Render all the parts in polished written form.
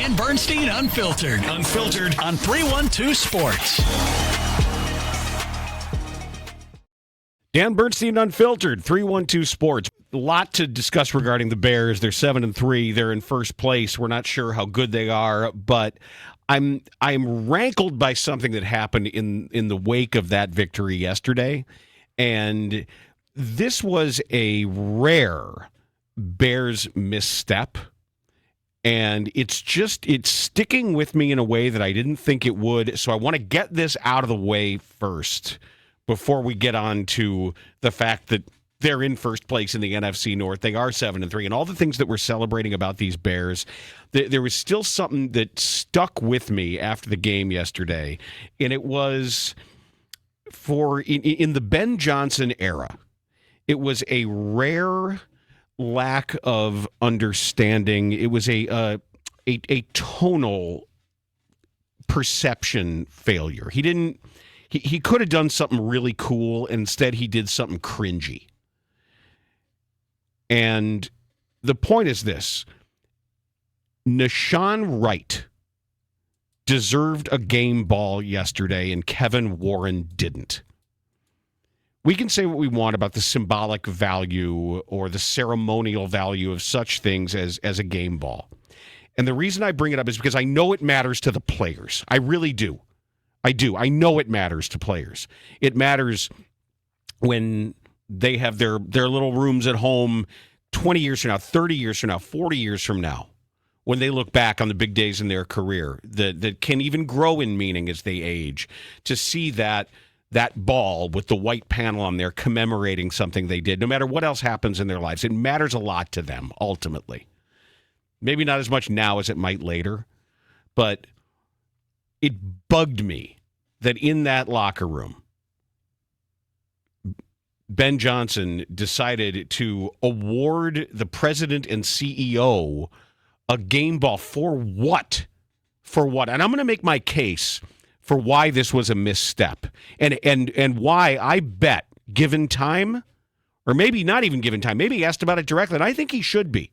Dan Bernstein Unfiltered. Unfiltered on 312 Sports. Dan Bernstein Unfiltered, 312 Sports. A lot to discuss regarding the Bears. They're 7-3. They're in first place. We're not sure how good they are, but I'm rankled by something that happened in the wake of that victory yesterday. And this was a rare Bears misstep. And it's sticking with me in a way that I didn't think it would. So I want to get this out of the way first before we get on to the fact that they're in first place in the NFC North. They are 7-3. And all the things that we're celebrating about these Bears, there was still something that stuck with me after the game yesterday. And it was in the Ben Johnson era, it was a rare lack of understanding. It was a tonal perception failure. He could have done something really cool. Instead, he did something cringy. And the point is this. Nashon Wright deserved a game ball yesterday, and Kevin Warren didn't. We can say what we want about the symbolic value or the ceremonial value of such things as a game ball. And the reason I bring it up is because I know it matters to the players. I really do. I do. I know it matters to players. It matters when they have their little rooms at home 20 years from now, 30 years from now, 40 years from now, when they look back on the big days in their career that can even grow in meaning as they age, to see that ball with the white panel on there commemorating something they did, no matter what else happens in their lives. It matters a lot to them, ultimately. Maybe not as much now as it might later, but it bugged me that in that locker room, Ben Johnson decided to award the president and CEO a game ball for what? For what? And I'm going to make my case for why this was a misstep and why I bet, given time, or maybe not even given time, maybe he asked about it directly, and I think he should be.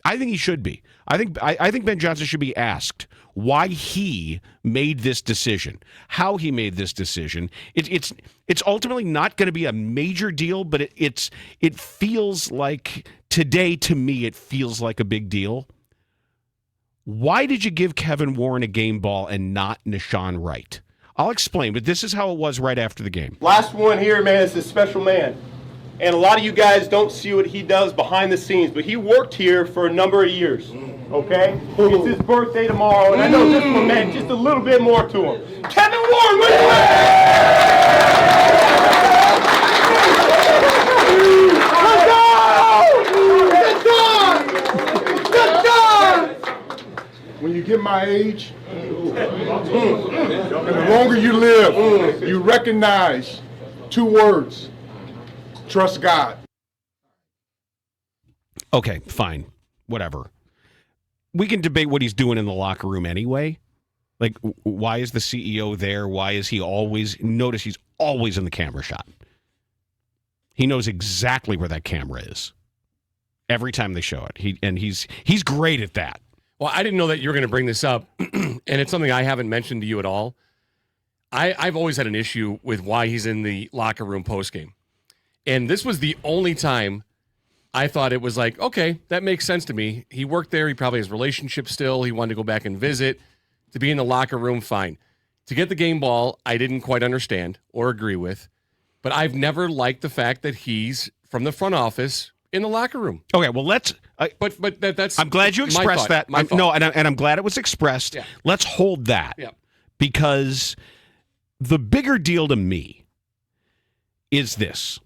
I think Ben Johnson should be asked why he made this decision, how he made this decision. It's ultimately not going to be a major deal, but it feels like today, to me, it feels like a big deal. Why did you give Kevin Warren a game ball and not Nashon Wright? I'll explain, but this is how it was right after the game. Last one here, man, is a special man. And a lot of you guys don't see what he does behind the scenes, but he worked here for a number of years, okay? It's his birthday tomorrow, and I know this one meant just a little bit more to him. Kevin Warren, let's go! Good job! When you get my age, and the longer you live, you recognize two words. Trust God. Okay, fine. Whatever. We can debate what he's doing in the locker room anyway. Like, why is the CEO there? Why is he always... Notice he's always in the camera shot. He knows exactly where that camera is. Every time they show it. He's great at that. Well, I didn't know that you were going to bring this up, and it's something I haven't mentioned to you at all. I've always had an issue with why he's in the locker room postgame. And this was the only time I thought it was like, okay, that makes sense to me. He worked there. He probably has relationships still. He wanted to go back and visit. To be in the locker room, fine. To get the game ball, I didn't quite understand or agree with. But I've never liked the fact that he's from the front office in the locker room. Okay, well, let's... But that's... I'm glad you expressed that. No, and I'm glad it was expressed. Yeah. Let's hold that. Yeah. Because the bigger deal to me is this.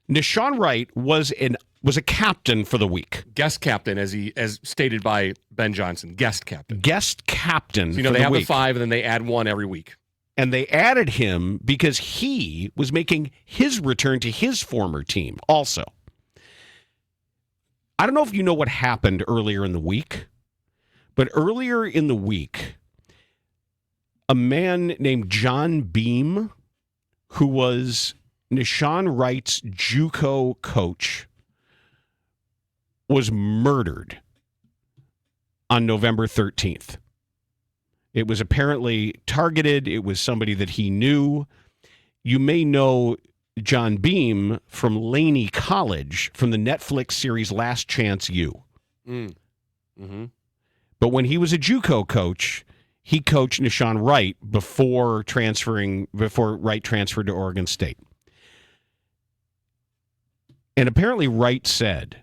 Nashon Wright was a captain for the week. Guest captain, as stated by Ben Johnson. Guest captain. Guest captain. So, they have the 5, and then they add 1 every week. And they added him because he was making his return to his former team also. I don't know if you know what happened earlier in the week, but earlier in the week, a man named John Beam, who was Nashon Wright's JUCO coach, was murdered on November 13th. It was apparently targeted. It was somebody that he knew. You may know John Beam from Laney College from the Netflix series Last Chance U. Mm-hmm. But when he was a JUCO coach, he coached Nashon Wright before Wright transferred to Oregon State. And apparently Wright said,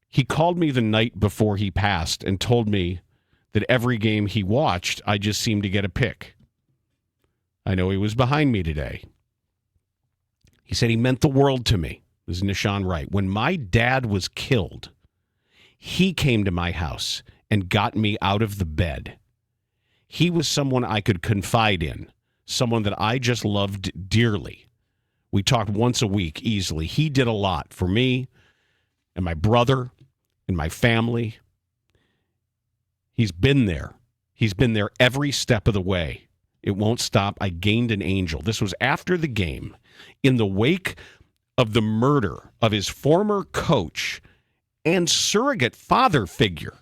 he called me the night before he passed and told me that every game he watched, I just seemed to get a pick. I know he was behind me today. He said he meant the world to me. This is Nashon Wright. When my dad was killed, he came to my house and got me out of the bed. He was someone I could confide in, someone that I just loved dearly. We talked once a week easily. He did a lot for me and my brother and my family. He's been there. He's been there every step of the way. It won't stop. I gained an angel. This was after the game, in the wake of the murder of his former coach and surrogate father figure,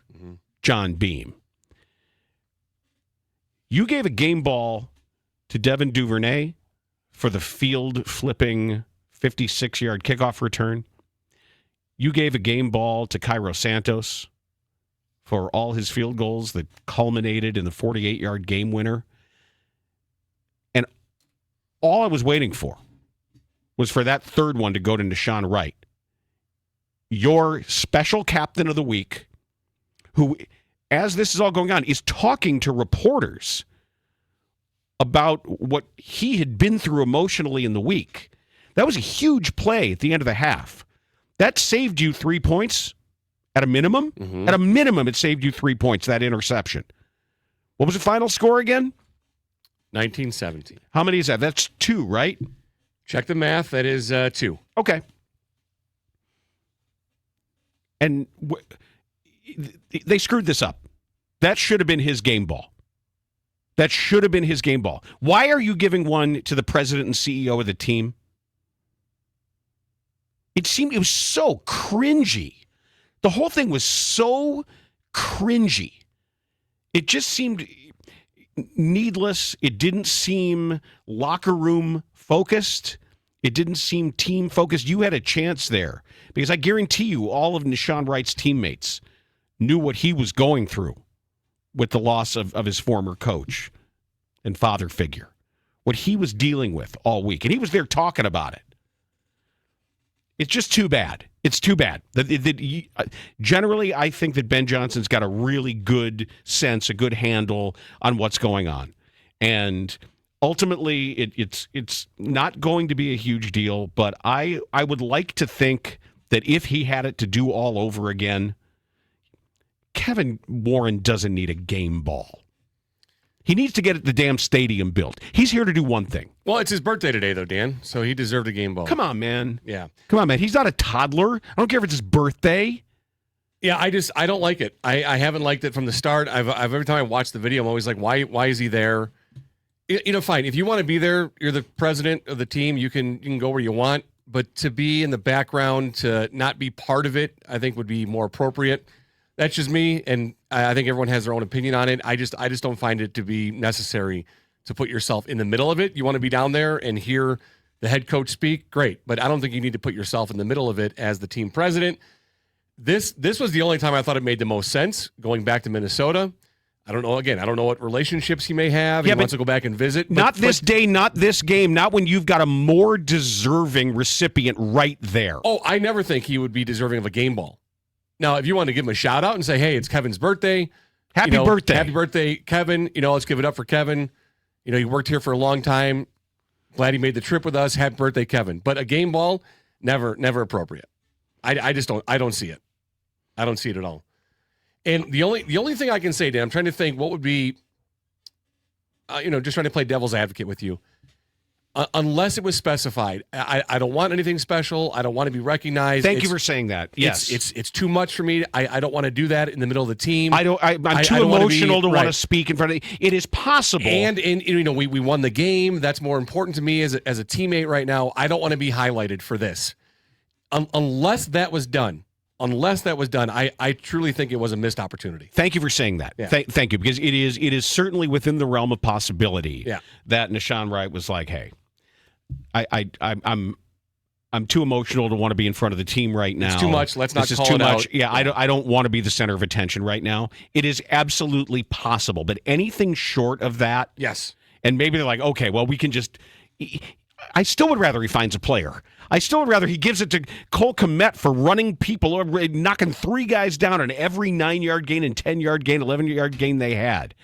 John Beam. You gave a game ball to Devin Duvernay for the field-flipping 56-yard kickoff return. You gave a game ball to Cairo Santos for all his field goals that culminated in the 48-yard game winner. And all I was waiting for was for that third one to go to Nashon Wright, your special captain of the week, who, as this is all going on, is talking to reporters about what he had been through emotionally in the week. That was a huge play at the end of the half. That saved you 3 points at a minimum. At a minimum, it saved you 3 points, that interception. What was the final score again? 19-17. How many is that? That's 2, right? Check the math. That is 2. Okay. And they screwed this up. That should have been his game ball. That should have been his game ball. Why are you giving one to the president and CEO of the team? It was so cringy. The whole thing was so cringy. It just seemed needless. It didn't seem locker room focused. It didn't seem team focused. You had a chance there because I guarantee you all of Nashon Wright's teammates knew what he was going through with the loss of his former coach and father figure, what he was dealing with all week. And he was there talking about it. It's just too bad. It's too bad. Generally, I think that Ben Johnson's got a really good sense, a good handle on what's going on. And ultimately, it's not going to be a huge deal, but I would like to think that if he had it to do all over again, Kevin Warren doesn't need a game ball. He needs to get the damn stadium built. He's here to do one thing. Well, it's his birthday today, though, Dan, so he deserved a game ball. Come on, man. Yeah. Come on, man. He's not a toddler. I don't care if it's his birthday. Yeah, I don't like it. I haven't liked it from the start. I've every time I watch the video, I'm always like, why is he there? You know, fine. If you want to be there, you're the president of the team. You can go where you want, but to be in the background, to not be part of it, I think would be more appropriate. That's just me, and I think everyone has their own opinion on it. I just don't find it to be necessary to put yourself in the middle of it. You want to be down there and hear the head coach speak, great, but I don't think you need to put yourself in the middle of it as the team president. This was the only time I thought it made the most sense, going back to Minnesota. I don't know. Again, I don't know what relationships he may have. He wants to go back and visit. Not this day, not this game, not when you've got a more deserving recipient right there. Oh, I never think he would be deserving of a game ball. Now, if you want to give him a shout out and say, hey, it's Kevin's birthday. Happy birthday. Happy birthday, Kevin. Let's give it up for Kevin. He worked here for a long time. Glad he made the trip with us. Happy birthday, Kevin. But a game ball, never appropriate. I just don't see it. I don't see it at all. And the only thing I can say, Dan, I'm trying to think what would be, just trying to play devil's advocate with you. Unless it was specified, I don't want anything special. I don't want to be recognized. Thank you for saying that. Yes, it's too much for me. I don't want to do that in the middle of the team. I'm too emotional to want to speak in front of. It is possible, and we won the game. That's more important to me as a teammate right now. I don't want to be highlighted for this, unless that was done. unless that was done, I truly think it was a missed opportunity. Thank you for saying that. Yeah. Thank you, because it is certainly within the realm of possibility Yeah. that Nashon Wright was like, hey, I'm too emotional to want to be in front of the team right now. It's too much. Let's not this call is too it much. out. Yeah, I don't want to be the center of attention right now. It is absolutely possible, but anything short of that, Yes. and maybe they're like, okay, well, we can just. I still would rather he finds a player. I still would rather he gives it to Cole Kmet for running people over, knocking 3 guys down on every 9-yard gain and 10-yard gain, 11-yard gain they had.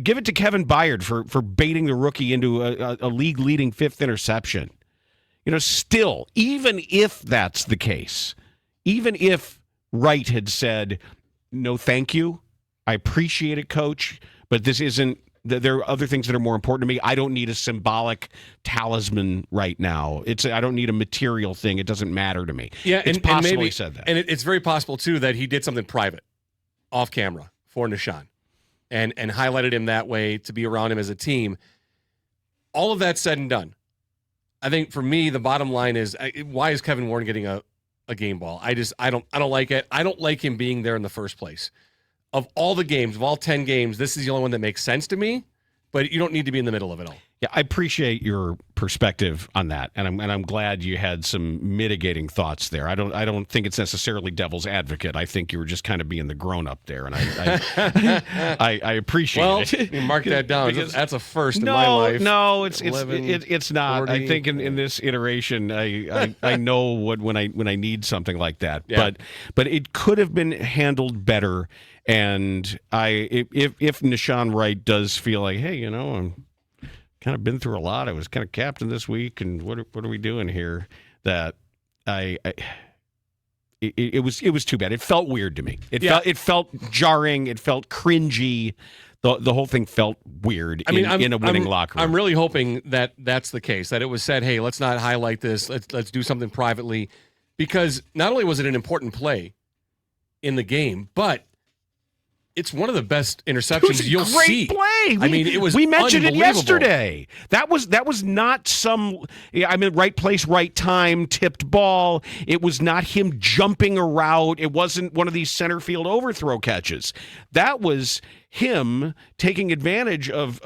Give it to Kevin Byard for baiting the rookie into a league-leading 5th interception. Still, even if that's the case, even if Wright had said, no, thank you, I appreciate it, Coach, but this isn't. There are other things that are more important to me. I don't need a symbolic talisman right now. I don't need a material thing. It doesn't matter to me. Yeah, it's and possible maybe, he said that. And it's very possible, too, that he did something private, off camera, for Nashon, and highlighted him that way to be around him as a team. All of that said and done, I think for me, the bottom line is, why is Kevin Warren getting a game ball? I don't like it. I don't like him being there in the first place. Of all the games, of all 10 games, this is the only one that makes sense to me, but you don't need to be in the middle of it all. Yeah, I appreciate your perspective on that, and I'm glad you had some mitigating thoughts there. I don't think it's necessarily devil's advocate. I think you were just kind of being the grown up there, and I appreciate it. You mark that down. That's a first in No, my life. no, it's 11, it's not. 40. I think in this iteration, I know when I need something like that. Yeah. But it could have been handled better. And if Nashon Wright does feel like, hey, I'm kind of been through a lot. I was kind of captain this week, and what are we doing here? That it was too bad. It felt weird to me. It felt jarring. It felt cringy. The whole thing felt weird. In a winning locker room. I'm really hoping that that's the case. That it was said, hey, let's not highlight this. Let's do something privately, because not only was it an important play in the game, but it's one of the best interceptions you'll see. Great play. It was. We mentioned it unbelievable. yesterday. That was not some. Right place, right time, tipped ball. It was not him jumping a route. It wasn't one of these center field overthrow catches. That was him taking advantage of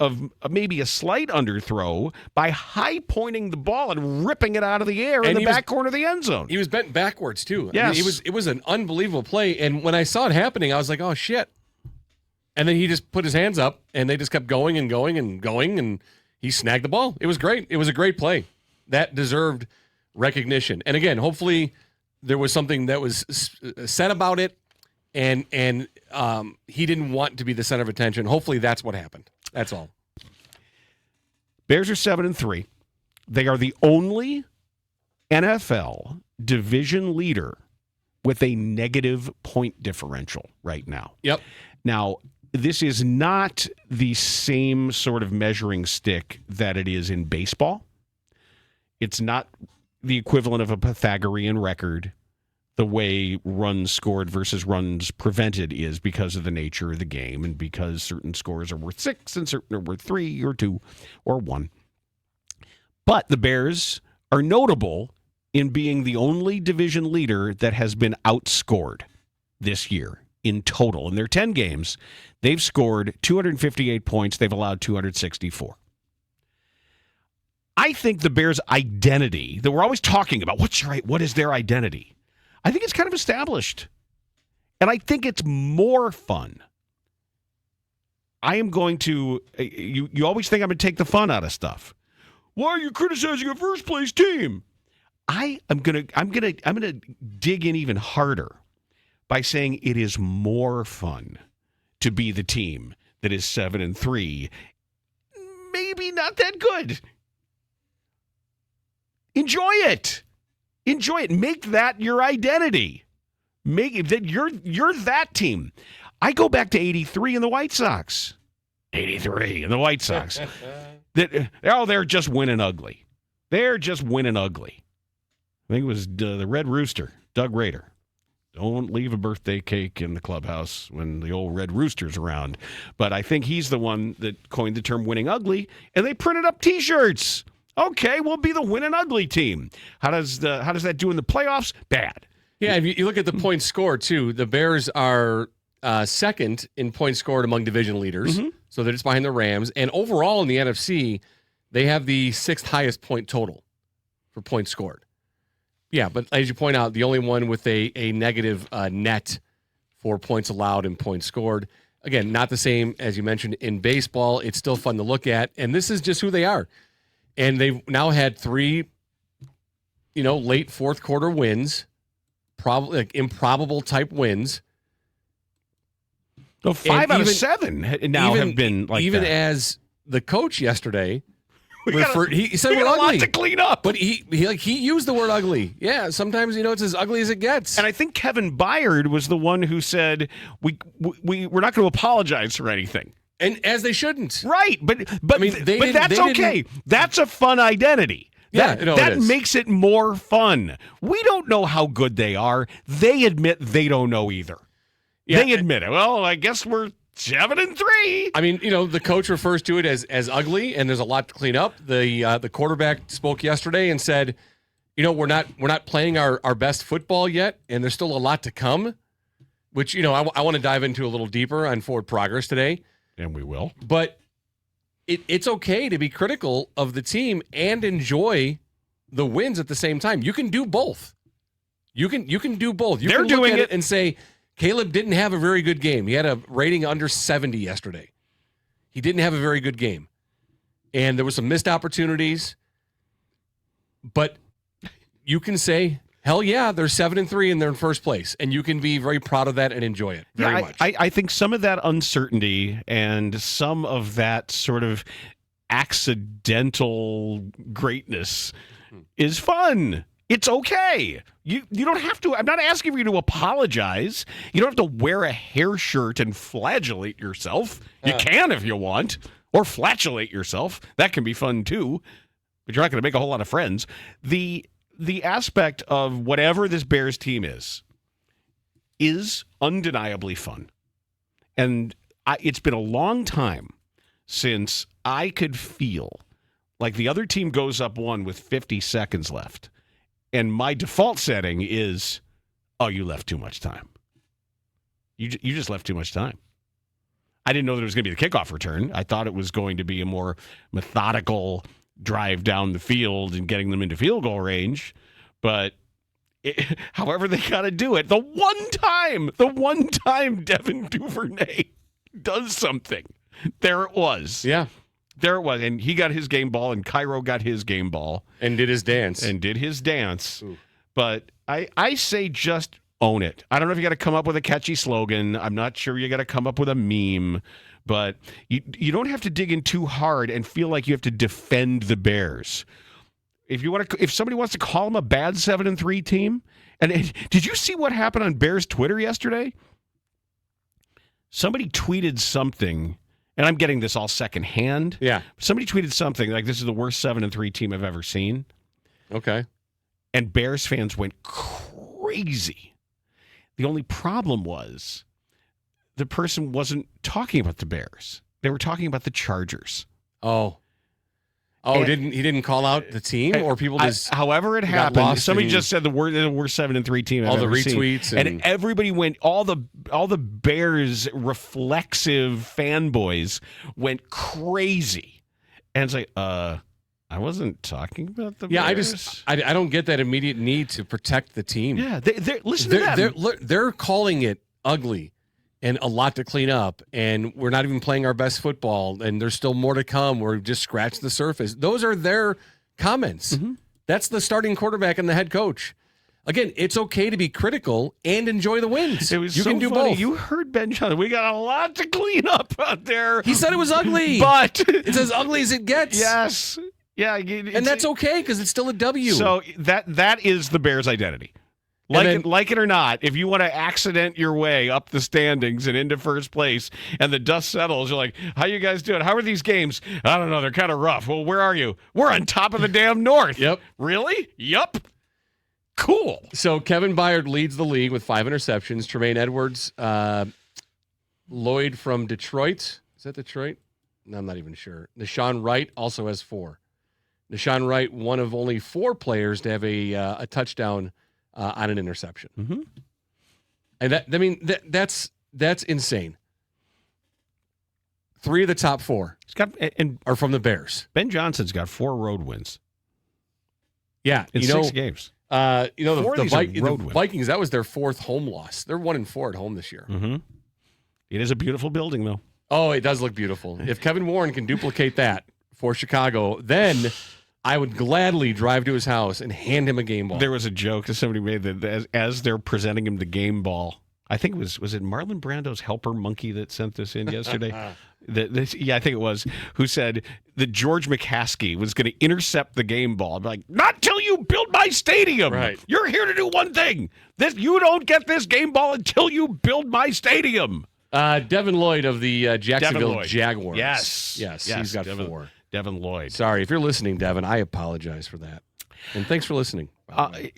maybe a slight underthrow by high pointing the ball and ripping it out of the air in the back corner of the end zone. He was bent backwards too. Yes. It was an unbelievable play. And when I saw it happening, I was like, oh shit. And then he just put his hands up, and they just kept going and going and going, and he snagged the ball. It was great. It was a great play. That deserved recognition. And again, hopefully there was something that was said about it, and he didn't want to be the center of attention. Hopefully that's what happened. That's all. Bears are 7-3. They are the only NFL division leader with a negative point differential right now. Yep. Now, this is not the same sort of measuring stick that it is in baseball. It's not the equivalent of a Pythagorean record, the way runs scored versus runs prevented is, because of the nature of the game and because certain scores are worth 6 and certain are worth 3 or 2 or 1. But the Bears are notable in being the only division leader that has been outscored this year. In total, in their 10 games, they've scored 258 points. They've allowed 264. I think the Bears' identity that we're always talking about, what is their identity? I think it's kind of established. And I think it's more fun. I am going to, you always think I'm going to take the fun out of stuff. Why are you criticizing a first place team? I'm going to dig in even harder by saying it is more fun to be the team that is 7-3. Maybe not that good. Enjoy it. Enjoy it. Make that your identity. Make it that you're that team. I go back to 83 in the White Sox. 83 in the White Sox. They're just winning ugly. They're just winning ugly. I think it was the Red Rooster, Doug Rader. Don't leave a birthday cake in the clubhouse when the old Red Rooster's around. But I think he's the one that coined the term winning ugly, and they printed up T-shirts. Okay, we'll be the winning ugly team. How does that do in the playoffs? Bad. Yeah, if you look at the points scored, too, the Bears are second in points scored among division leaders. Mm-hmm. So they're just behind the Rams. And overall in the NFC, they have the 6th highest point total for points scored. Yeah, but as you point out, the only one with a negative net for points allowed and points scored. Again, not the same as you mentioned in baseball. It's still fun to look at. And this is just who they are. And they've now had 3, late fourth quarter wins, probably like improbable type wins. So 5 out of 7 now have been like even that. as the coach yesterday he said we we're got a ugly lot to clean up. but he used the word ugly. Yeah, sometimes it's as ugly as it gets. And I think Kevin Byard was the one who said we're not going to apologize for anything. And as they shouldn't. Right, but that's they okay. That's a fun identity. Yeah, that it is. makes it more fun. We don't know how good they are. They admit they don't know either. Yeah, they admit it. Well, I guess we're 7-3. I mean, the coach refers to it as ugly, and there's a lot to clean up. The quarterback spoke yesterday and said, we're not playing our best football yet, and there's still a lot to come, which I want to dive into a little deeper on forward progress today. And we will. But it's okay to be critical of the team and enjoy the wins at the same time. You can do both. You can do both. You They're can look doing at it and say, Caleb didn't have a very good game. He had a rating under 70 yesterday. He didn't have a very good game. And there were some missed opportunities. But you can say, hell yeah, they're 7-3 and they're in first place. And you can be very proud of that and enjoy it very much. I think some of that uncertainty and some of that sort of accidental greatness is fun. It's okay. You don't have to. I'm not asking for you to apologize. You don't have to wear a hair shirt and flagellate yourself. You can if you want, or flatulate yourself. That can be fun too, but you're not going to make a whole lot of friends. The aspect of whatever this Bears team is undeniably fun. And it's been a long time since I could feel like the other team goes up 1 with 50 seconds left. And my default setting is, you left too much time. You just left too much time. I didn't know there was going to be the kickoff return. I thought it was going to be a more methodical drive down the field and getting them into field goal range. But however they got to do it, the one time Devin Duvernay does something, there it was. Yeah. There it was. And he got his game ball, and Cairo got his game ball. And did his dance. Ooh. But I say just own it. I don't know if you got to come up with a catchy slogan. I'm not sure you got to come up with a meme. But you don't have to dig in too hard and feel like you have to defend the Bears. If somebody wants to call them a bad 7-3 team, and did you see what happened on Bears Twitter yesterday? Somebody tweeted something, and I'm getting this all secondhand. Yeah. Somebody tweeted something like, this is the worst 7-3 team I've ever seen. Okay. And Bears fans went crazy. The only problem was the person wasn't talking about the Bears. They were talking about the Chargers. He didn't call out the team, or people just. However it happened, somebody just said the worst 7-3 team. All I've the ever retweets seen. And everybody went. All the Bears reflexive fanboys went crazy, and it's like, I wasn't talking about the Bears. I don't get that immediate need to protect the team. Yeah, listen to that. They're calling it ugly and a lot to clean up, and we're not even playing our best football, and there's still more to come. We're just scratched the surface. Those are their comments. Mm-hmm. That's the starting quarterback and the head coach. Again, it's okay to be critical and enjoy the wins. It was you so can do funny. both. You heard Ben Johnson. We got a lot to clean up out there. He said it was ugly, but it's as ugly as it gets. Yes. Yeah, and that's okay because it's still a W. So that is the Bears' identity. Like it or not, if you want to accident your way up the standings and into first place and the dust settles, you're like, how you guys doing? How are these games? I don't know. They're kind of rough. Well, where are you? We're on top of the damn North. Yep. Really? Yep. Cool. So Kevin Byard leads the league with 5 interceptions. Tremaine Edwards, Lloyd from Detroit. Is that Detroit? No, I'm not even sure. Nashon Wright also has 4. Nashon Wright, one of only 4 players to have a touchdown on an interception. Mm-hmm. And that's insane. 3 of the top 4 are from the Bears. Ben Johnson's got 4 road wins. Yeah, in 6 games. The Vikings, that was their 4th home loss. They're 1-4 at home this year. Mm-hmm. It is a beautiful building, though. Oh, it does look beautiful. If Kevin Warren can duplicate that for Chicago, then I would gladly drive to his house and hand him a game ball. There was a joke that somebody made that as they're presenting him the game ball, I think it was it Marlon Brando's helper monkey that sent this in yesterday? I think it was, who said that George McCaskey was going to intercept the game ball. I'm like, not till you build my stadium. Right. You're here to do one thing. You don't get this game ball until you build my stadium. Devin Lloyd of the Jacksonville Jaguars. Yes, he's got 4. Devin Lloyd. Sorry, if you're listening, Devin, I apologize for that. And thanks for listening.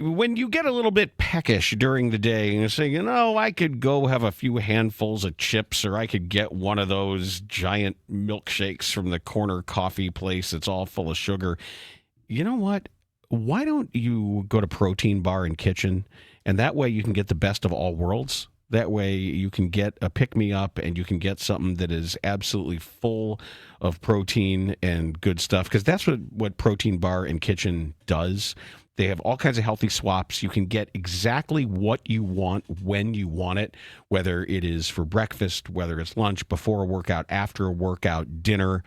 When you get a little bit peckish during the day and you say, I could go have a few handfuls of chips, or I could get one of those giant milkshakes from the corner coffee place that's all full of sugar. You know what? Why don't you go to Protein Bar and Kitchen, and that way you can get the best of all worlds? That way you can get a pick-me-up and you can get something that is absolutely full of protein and good stuff, because that's what Protein Bar and Kitchen does. They have all kinds of healthy swaps. You can get exactly what you want when you want it, whether it is for breakfast, whether it's lunch, before a workout, after a workout, dinner.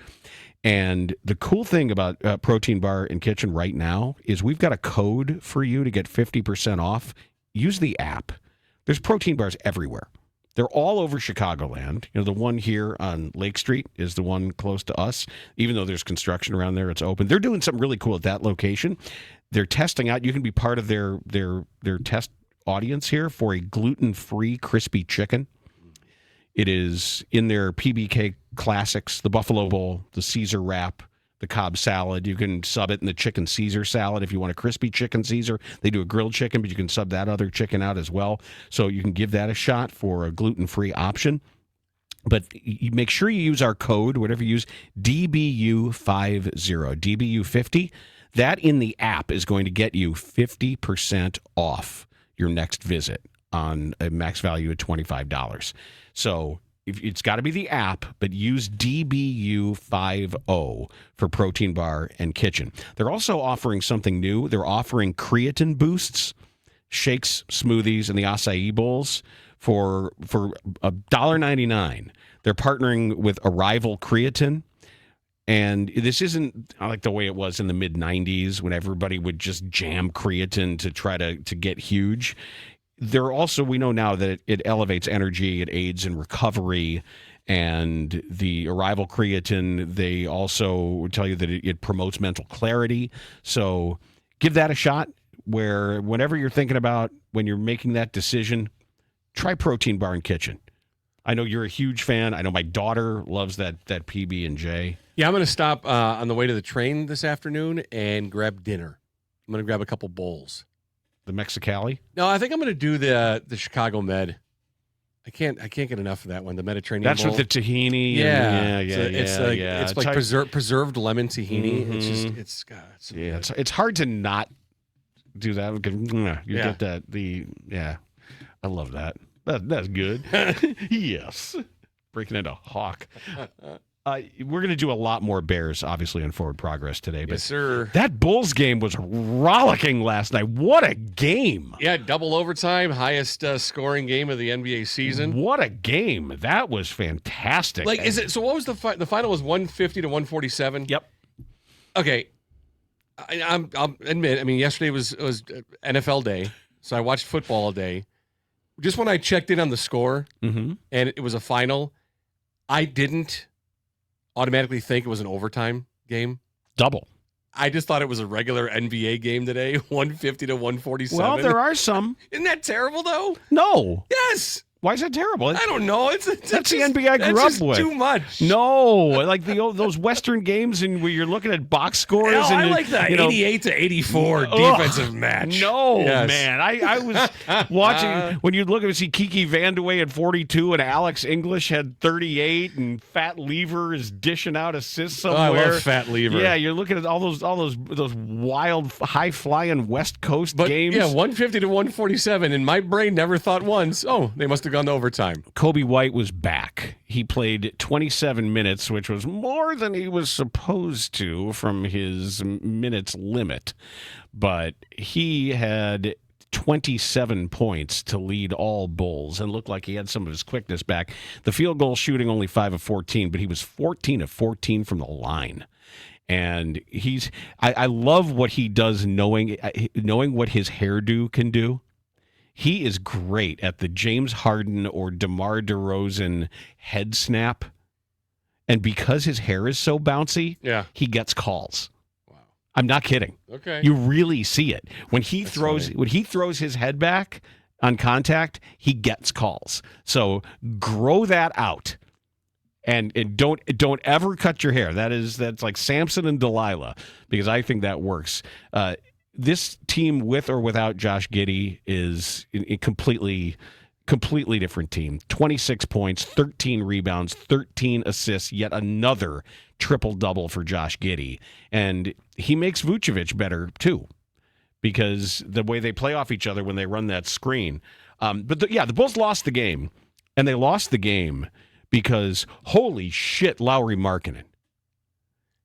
And the cool thing about Protein Bar and Kitchen right now is we've got a code for you to get 50% off. Use the app. There's protein bars everywhere. They're all over Chicagoland. The one here on Lake Street is the one close to us. Even though there's construction around there, it's open. They're doing something really cool at that location. They're testing out. You can be part of their test audience here for a gluten-free crispy chicken. It is in their PBK classics, the Buffalo Bowl, the Caesar wrap, the Cobb salad. You can sub it in the chicken Caesar salad if you want a crispy chicken Caesar. They do a grilled chicken, but you can sub that other chicken out as well. So you can give that a shot for a gluten-free option. But you make sure you use our code, whatever you use, DBU50, DBU50. That in the app is going to get you 50% off your next visit on a max value of $25. So it's got to be the app, but use DBU50 for Protein Bar and Kitchen. They're also offering something new. They're offering creatine boosts, shakes, smoothies, and the acai bowls for $1.99. They're partnering with Arrival Creatine. And this isn't like the way it was in the mid-'90s when everybody would just jam creatine to try to get huge. They're also, we know now that it elevates energy, it aids in recovery, and the Arrival Creatine, they also tell you that it promotes mental clarity. So give that a shot, where whenever you're thinking about when you're making that decision, try Protein Bar and Kitchen. I know you're a huge fan. I know my daughter loves that PB&J. Yeah, I'm going to stop on the way to the train this afternoon and grab dinner. I'm going to grab a couple bowls. The Mexicali? No, I think I'm going to do the Chicago Med. I can't get enough of that one. The Mediterranean That's bowl. with the tahini. Yeah, It's like preserved lemon tahini. Mm-hmm. It's hard to not do that because you get that I love that. That's good. Yes. Breaking into Hawk. We're going to do a lot more Bears, obviously, on Forward Progress today. But yes, sir. That Bulls game was rollicking last night. What a game. Yeah, double overtime, highest scoring game of the NBA season. What a game. That was fantastic. So what was the final was 150 to 147? Yep. Okay. I'll admit, yesterday was NFL day, so I watched football all day. Just when I checked in on the score and it was a final, I didn't automatically think it was an overtime game. Double. I just thought it was a regular NBA game today, 150 to 147. Well, there are some. Isn't that terrible, though? No. Yes. Why is that terrible? I don't know. That's the NBA I grew up with. Too much. No, like those Western games and where you're looking at box scores. No, and I like the 88 to 84 defensive match. No, Yes. man. I was watching when you look at see Kiki Vandeweghe at 42 and Alex English had 38 and Fat Lever is dishing out assists somewhere. I love Fat Lever. Yeah, you're looking at all those wild high flying West Coast games. Yeah, 150 to 147, and my brain never thought once, they must have gone to overtime. Kobe White was back. He played 27 minutes, which was more than he was supposed to from his minutes limit. But he had 27 points to lead all Bulls and looked like he had some of his quickness back. The field goal shooting only 5 of 14, but he was 14 of 14 from the line. And I love what he does knowing what his hairdo can do. He is great at the James Harden or DeMar DeRozan head snap. And because his hair is so bouncy, he gets calls. Wow. I'm not kidding. Okay. You really see it. When he throws his head back on contact, he gets calls. So grow that out. And don't ever cut your hair. That's like Samson and Delilah, because I think that works. This team, with or without Josh Giddey, is a completely different team. 26 points, 13 rebounds, 13 assists, yet another triple-double for Josh Giddey. And he makes Vucevic better, too, because the way they play off each other when they run that screen. But the Bulls lost the game, and they lost the game because, holy shit, Lauri Markkanen.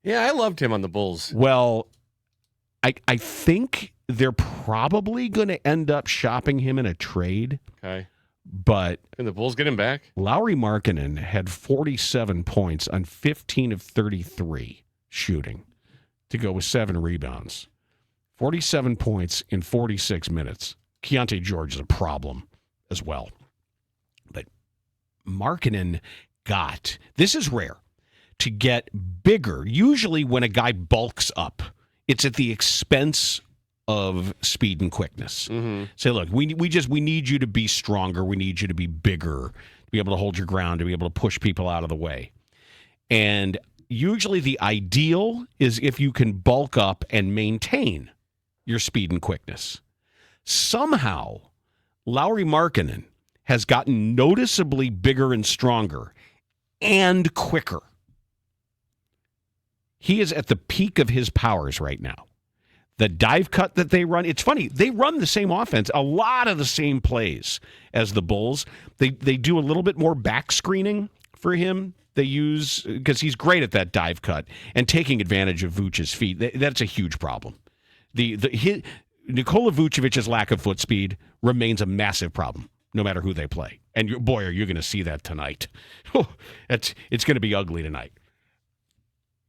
Yeah, I loved him on the Bulls. Well, I think they're probably going to end up shopping him in a trade. Okay. But can the Bulls get him back? Lauri Markkanen had 47 points on 15 of 33 shooting to go with 7 rebounds. 47 points in 46 minutes. Keontae George is a problem as well. But Markkanen this is rare, to get bigger. Usually when a guy bulks up, it's at the expense of speed and quickness. Mm-hmm. Say, look, we need you to be stronger. We need you to be bigger, to be able to hold your ground, to be able to push people out of the way. And usually the ideal is if you can bulk up and maintain your speed and quickness. Somehow, Lauri Markkanen has gotten noticeably bigger and stronger and quicker. He is at the peak of his powers right now. The dive cut that they run, it's funny, they run the same offense, a lot of the same plays as the Bulls. They do a little bit more back screening for him. They use, because he's great at that dive cut and taking advantage of Vucevic's feet. That's a huge problem. Nikola Vucevic's lack of foot speed remains a massive problem, no matter who they play. And boy, are you going to see that tonight. It's going to be ugly tonight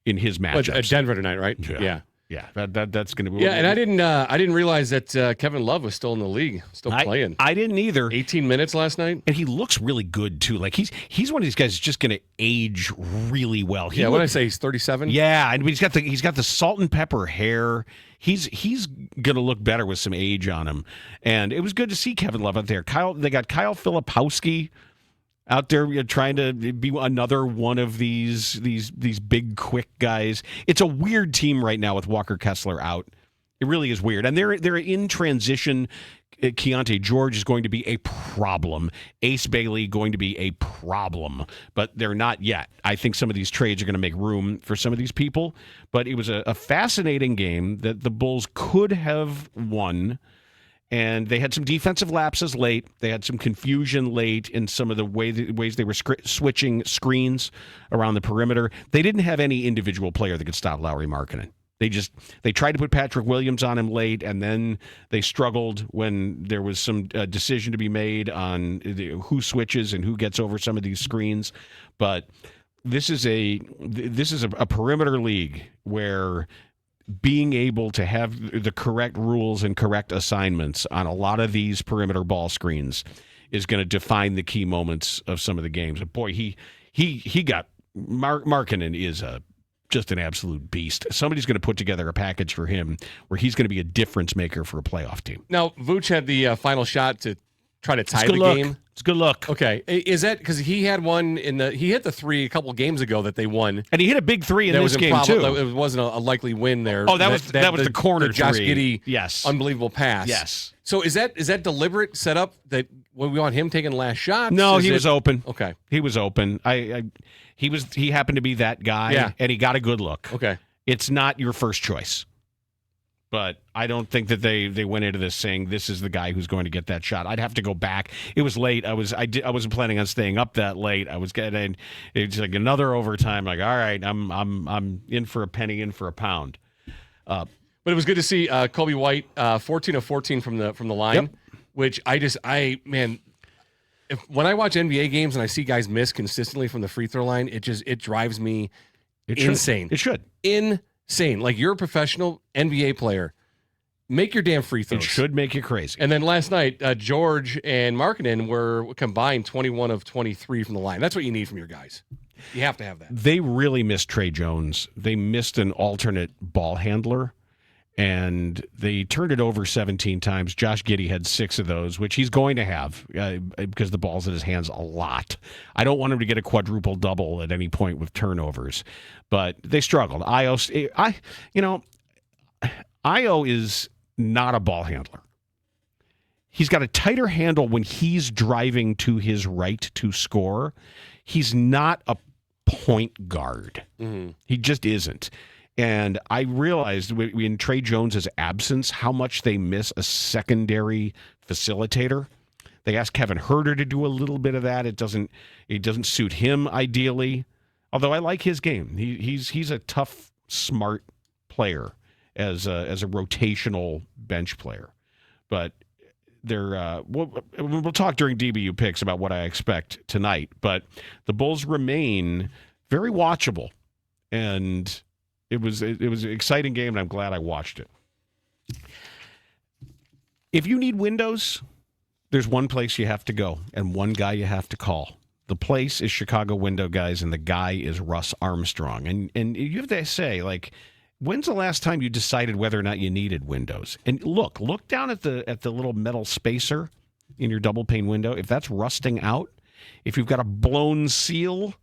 in his matchups. Denver tonight, right? Yeah. Yeah, that's going to be. Yeah, and I didn't realize that Kevin Love was still in the league, still playing. I didn't either. 18 minutes last night, and he looks really good too. Like he's one of these guys that's just going to age really well. What did I say? He's 37. Yeah, and he's got the salt and pepper hair. He's going to look better with some age on him, and it was good to see Kevin Love out there. They got Kyle Filipowski out there trying to be another one of these big, quick guys. It's a weird team right now with Walker Kessler out. It really is weird. And they're in transition. Keontae George is going to be a problem. Ace Bailey going to be a problem. But they're not yet. I think some of these trades are going to make room for some of these people. But it was a fascinating game that the Bulls could have won. And they had some defensive lapses late. They had some confusion late in some of the ways they were switching screens around the perimeter. They didn't have any individual player that could stop Lauri Markkanen. They tried to put Patrick Williams on him late, and then they struggled when there was some decision to be made on who switches and who gets over some of these screens. But this is a perimeter league where being able to have the correct rules and correct assignments on a lot of these perimeter ball screens is going to define the key moments of some of the games. And boy, he got Markkanen is just an absolute beast. Somebody's going to put together a package for him where he's going to be a difference maker for a playoff team. Now, Vooch had the final shot to try to tie It's a the good look. game? It's a good look. Okay, is that because he had one he hit the 3 a couple games ago that they won? And he hit a big 3 in That this was game too. It wasn't a likely win there. Oh, that was the corner the Josh 3. Giddey, Yes. unbelievable pass. Yes. So is that deliberate setup that when we want him taking last shots? No, he was open. Okay, he was open. He happened to be that guy, and he got a good look. Okay, it's not your first choice. But I don't think that they went into this saying this is the guy who's going to get that shot. I'd have to go back. It was late. I wasn't planning on staying up that late. I was getting it's like another overtime. Like, all right, I'm in for a penny, in for a pound. But it was good to see Kobe White 14 of 14 from the line, Yep. which when I watch NBA games and I see guys miss consistently from the free throw line, it drives me insane. It should. Insane. Like, you're a professional NBA player. Make your damn free throws. It should make you crazy. And then last night, George and Markkanen were combined 21 of 23 from the line. That's what you need from your guys. You have to have that. They really missed Trey Jones. They missed an alternate ball handler, and they turned it over 17 times. Josh Giddey had 6 of those, which he's going to have because the ball's in his hands a lot. I don't want him to get a quadruple double at any point with turnovers, but they struggled. Io is not a ball handler. He's got a tighter handle when he's driving to his right to score. He's not a point guard. Mm-hmm. He just isn't. And I realized in Trey Jones's absence how much they miss a secondary facilitator. They asked Kevin Huerter to do a little bit of that. It doesn't suit him ideally. Although I like his game. He's a tough, smart player as a rotational bench player. But we'll talk during DBU Picks about what I expect tonight. But the Bulls remain very watchable, and it was an exciting game, and I'm glad I watched it. If you need windows, there's one place you have to go and one guy you have to call. The place is Chicago Window Guys, and the guy is Russ Armstrong. And you have to say, like, when's the last time you decided whether or not you needed windows? And look down at the little metal spacer in your double pane window. If that's rusting out, if you've got a blown seal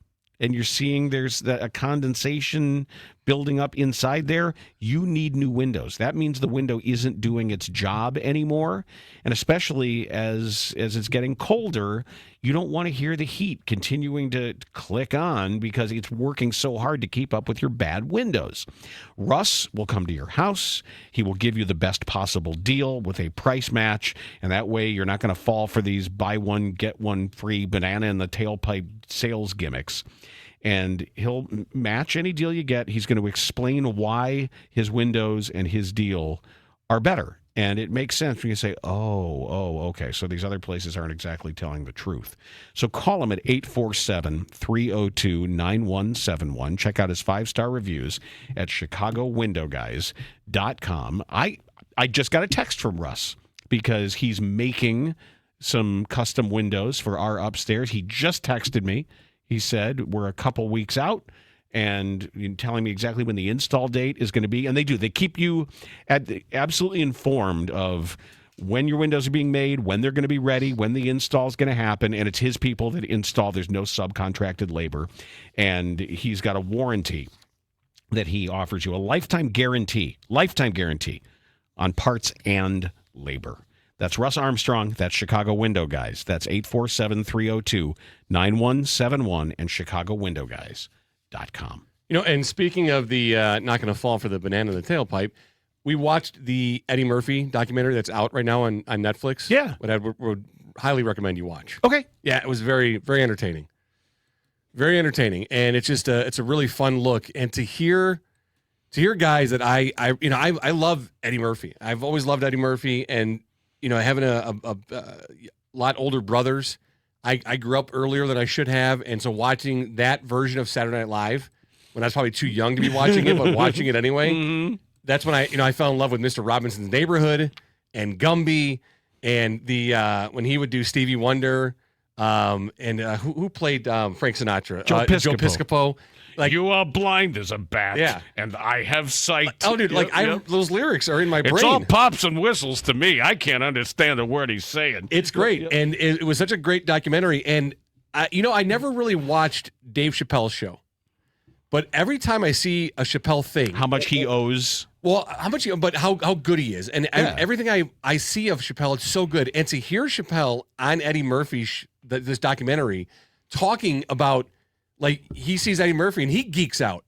and you're seeing there's a condensation building up inside there, you need new windows. That means the window isn't doing its job anymore. And especially as it's getting colder, you don't want to hear the heat continuing to click on because it's working so hard to keep up with your bad windows. Russ will come to your house. He will give you the best possible deal with a price match, and that way you're not going to fall for these buy one, get one free banana in the tailpipe sales gimmicks. And he'll match any deal you get. He's going to explain why his windows and his deal are better. And it makes sense when you say, okay, so these other places aren't exactly telling the truth. So call him at 847-302-9171. Check out his 5-star reviews at ChicagoWindowGuys.com. I just got a text from Russ because he's making some custom windows for our upstairs. He just texted me. He said, we're a couple weeks out, and telling me exactly when the install date is going to be. And they do. They keep you absolutely informed of when your windows are being made, when they're going to be ready, when the install is going to happen. And it's his people that install. There's no subcontracted labor. And he's got a warranty that he offers you, a lifetime guarantee on parts and labor. That's Russ Armstrong. That's Chicago Window Guys. That's 847-302-9171 and ChicagoWindowGuys.com. And speaking of the not going to fall for the banana in the tailpipe, we watched the Eddie Murphy documentary that's out right now on Netflix. Yeah. What I would highly recommend you watch. Okay. Yeah, it was very, very entertaining. Very entertaining. And it's just it's a really fun look. And to hear guys that I love Eddie Murphy. I've always loved Eddie Murphy, and having a lot older brothers, I grew up earlier than I should have, and so watching that version of Saturday Night Live, when I was probably too young to be watching it, but watching it anyway, that's when I fell in love with Mr. Robinson's Neighborhood and Gumby, and the when he would do Stevie Wonder And who played Frank Sinatra? Joe Piscopo. Joe Piscopo. Like, you are blind as a bat, Yeah. and I have sight. oh, dude, those lyrics are in my brain. It's all pops and whistles to me. I can't understand a word he's saying. It's great, and it was such a great documentary. And I never really watched Dave Chappelle's show, but every time I see a Chappelle thing, How much he owes. well, but how good he is, and everything I see of Chappelle, it's so good. And to hear Chappelle on Eddie Murphy's this documentary talking about, like, he sees Eddie Murphy and he geeks out.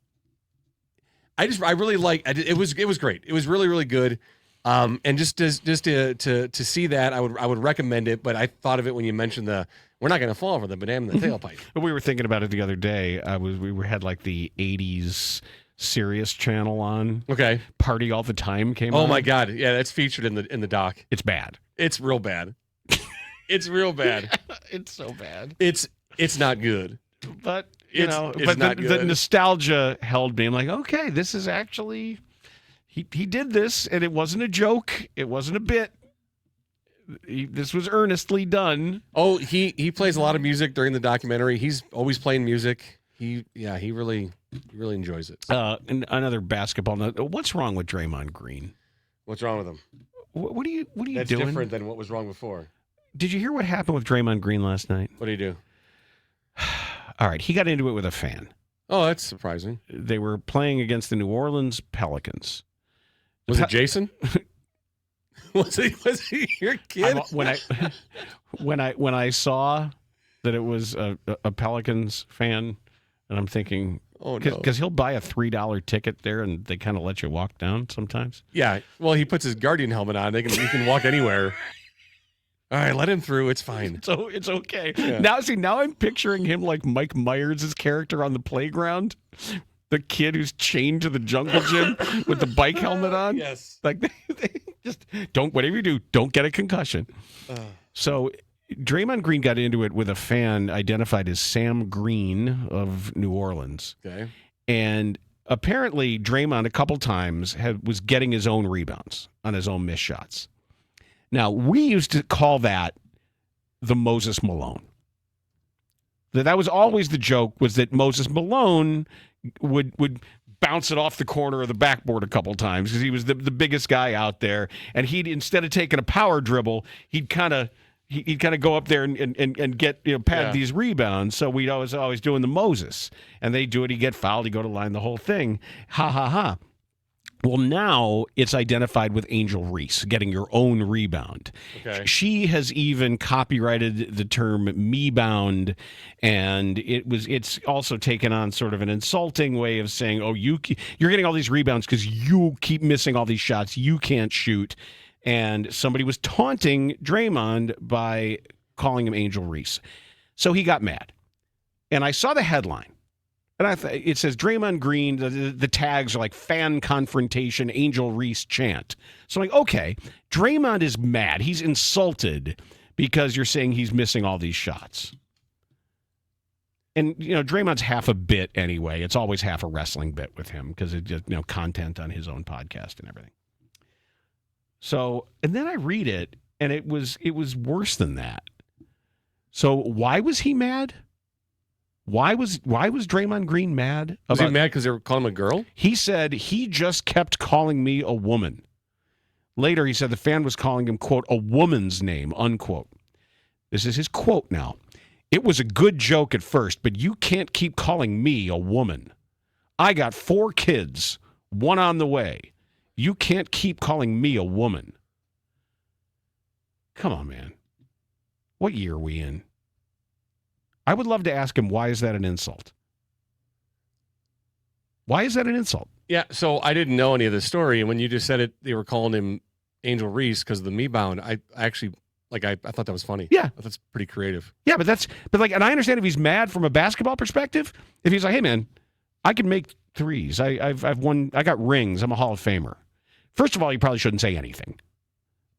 I really like it. Was great. It was really, really good. And just to see that, I would recommend it. But I thought of it when you mentioned we're not going to fall for the banana in the tailpipe. We were thinking about it the other day. We had like the 80s Sirius channel on. Okay. Party All the Time came on. Oh my God. Yeah, that's featured in the doc. It's bad. It's real bad. It's real bad. It's so bad. It's not good. But It's but not the good. nostalgia held me. I'm like, okay, this is actually he did this, and it wasn't a joke. It wasn't a bit. This was earnestly done. Oh, he plays a lot of music during the documentary. He's always playing music. He really enjoys it. And another basketball note. What's wrong with Draymond Green? What's wrong with him? What are you That's doing? different than what was wrong before. Did you hear what happened with Draymond Green last night? What do you do? All right, he got into it with a fan. Oh, that's surprising. They were playing against the New Orleans Pelicans. Was it Jason? was he your kid? When I saw that it was a Pelicans fan, and I'm thinking, oh no, because he'll buy a $3 ticket there, and they kind of let you walk down sometimes. Yeah, well, he puts his Guardian helmet on. He can walk anywhere. All right, let him through. It's fine. So it's okay. Yeah. Now I'm picturing him like Mike Myers' character on the playground. The kid who's chained to the jungle gym with the bike helmet on. Yes. Like they just don't, whatever you do, don't get a concussion. So Draymond Green got into it with a fan identified as Sam Green of New Orleans. Okay. And apparently Draymond a couple times was getting his own rebounds on his own missed shots. Now, we used to call that the Moses Malone. That was always the joke, was that Moses Malone would bounce it off the corner of the backboard a couple times because he was the biggest guy out there. And he'd, instead of taking a power dribble, he'd kind of go up there and get, pad these rebounds. So we'd always doing the Moses. And they do it, he'd get fouled, he'd go to line, the whole thing. Ha, ha, ha. Well, now it's identified with Angel Reese, getting your own rebound. Okay. She has even copyrighted the term me-bound, and it's also taken on sort of an insulting way of saying, oh, you're getting all these rebounds because you keep missing all these shots. You can't shoot. And somebody was taunting Draymond by calling him Angel Reese. So he got mad. And I saw the headline. And it says Draymond Green, the tags are like fan confrontation, Angel Reese chant. So I'm like, okay, Draymond is mad. He's insulted because you're saying he's missing all these shots. And, Draymond's half a bit anyway. It's always half a wrestling bit with him because it's just, content on his own podcast and everything. So, and then I read it and it was worse than that. So why was he mad? Why was Draymond Green mad? Was he mad because they were calling him a girl? He said he just kept calling me a woman. Later, he said the fan was calling him, quote, a woman's name, unquote. This is his quote now. It was a good joke at first, but you can't keep calling me a woman. I got 4 kids, 1 on the way. You can't keep calling me a woman. Come on, man. What year are we in? I would love to ask him, why is that an insult? Why is that an insult? Yeah, so I didn't know any of the story, and when you just said it, they were calling him Angel Reese because of the me-bound. I actually, I thought that was funny. Yeah. That's pretty creative. Yeah, and I understand if he's mad from a basketball perspective. If he's like, hey, man, I can make threes. I've won. I got rings. I'm a Hall of Famer. First of all, you probably shouldn't say anything.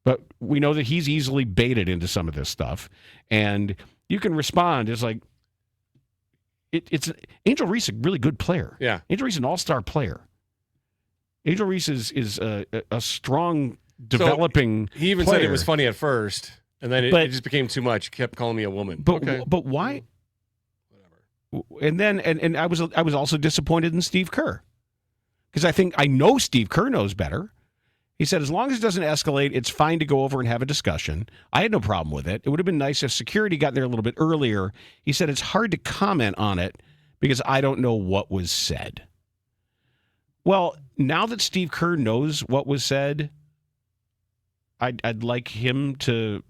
But we know that he's easily baited into some of this stuff, and you can respond. It's like, it's Angel Reese, a really good player. Yeah. Angel Reese is an all-star player. Angel Reese is a strong, developing He even player. said it was funny at first. And then it just became too much. He kept calling me a woman. But okay. but why? And then and I was also disappointed in Steve Kerr, because I know Steve Kerr knows better. He said, as long as it doesn't escalate, it's fine to go over and have a discussion. I had no problem with it. It would have been nice if security got there a little bit earlier. He said it's hard to comment on it because I don't know what was said. Well, now that Steve Kerr knows what was said, I'd like him to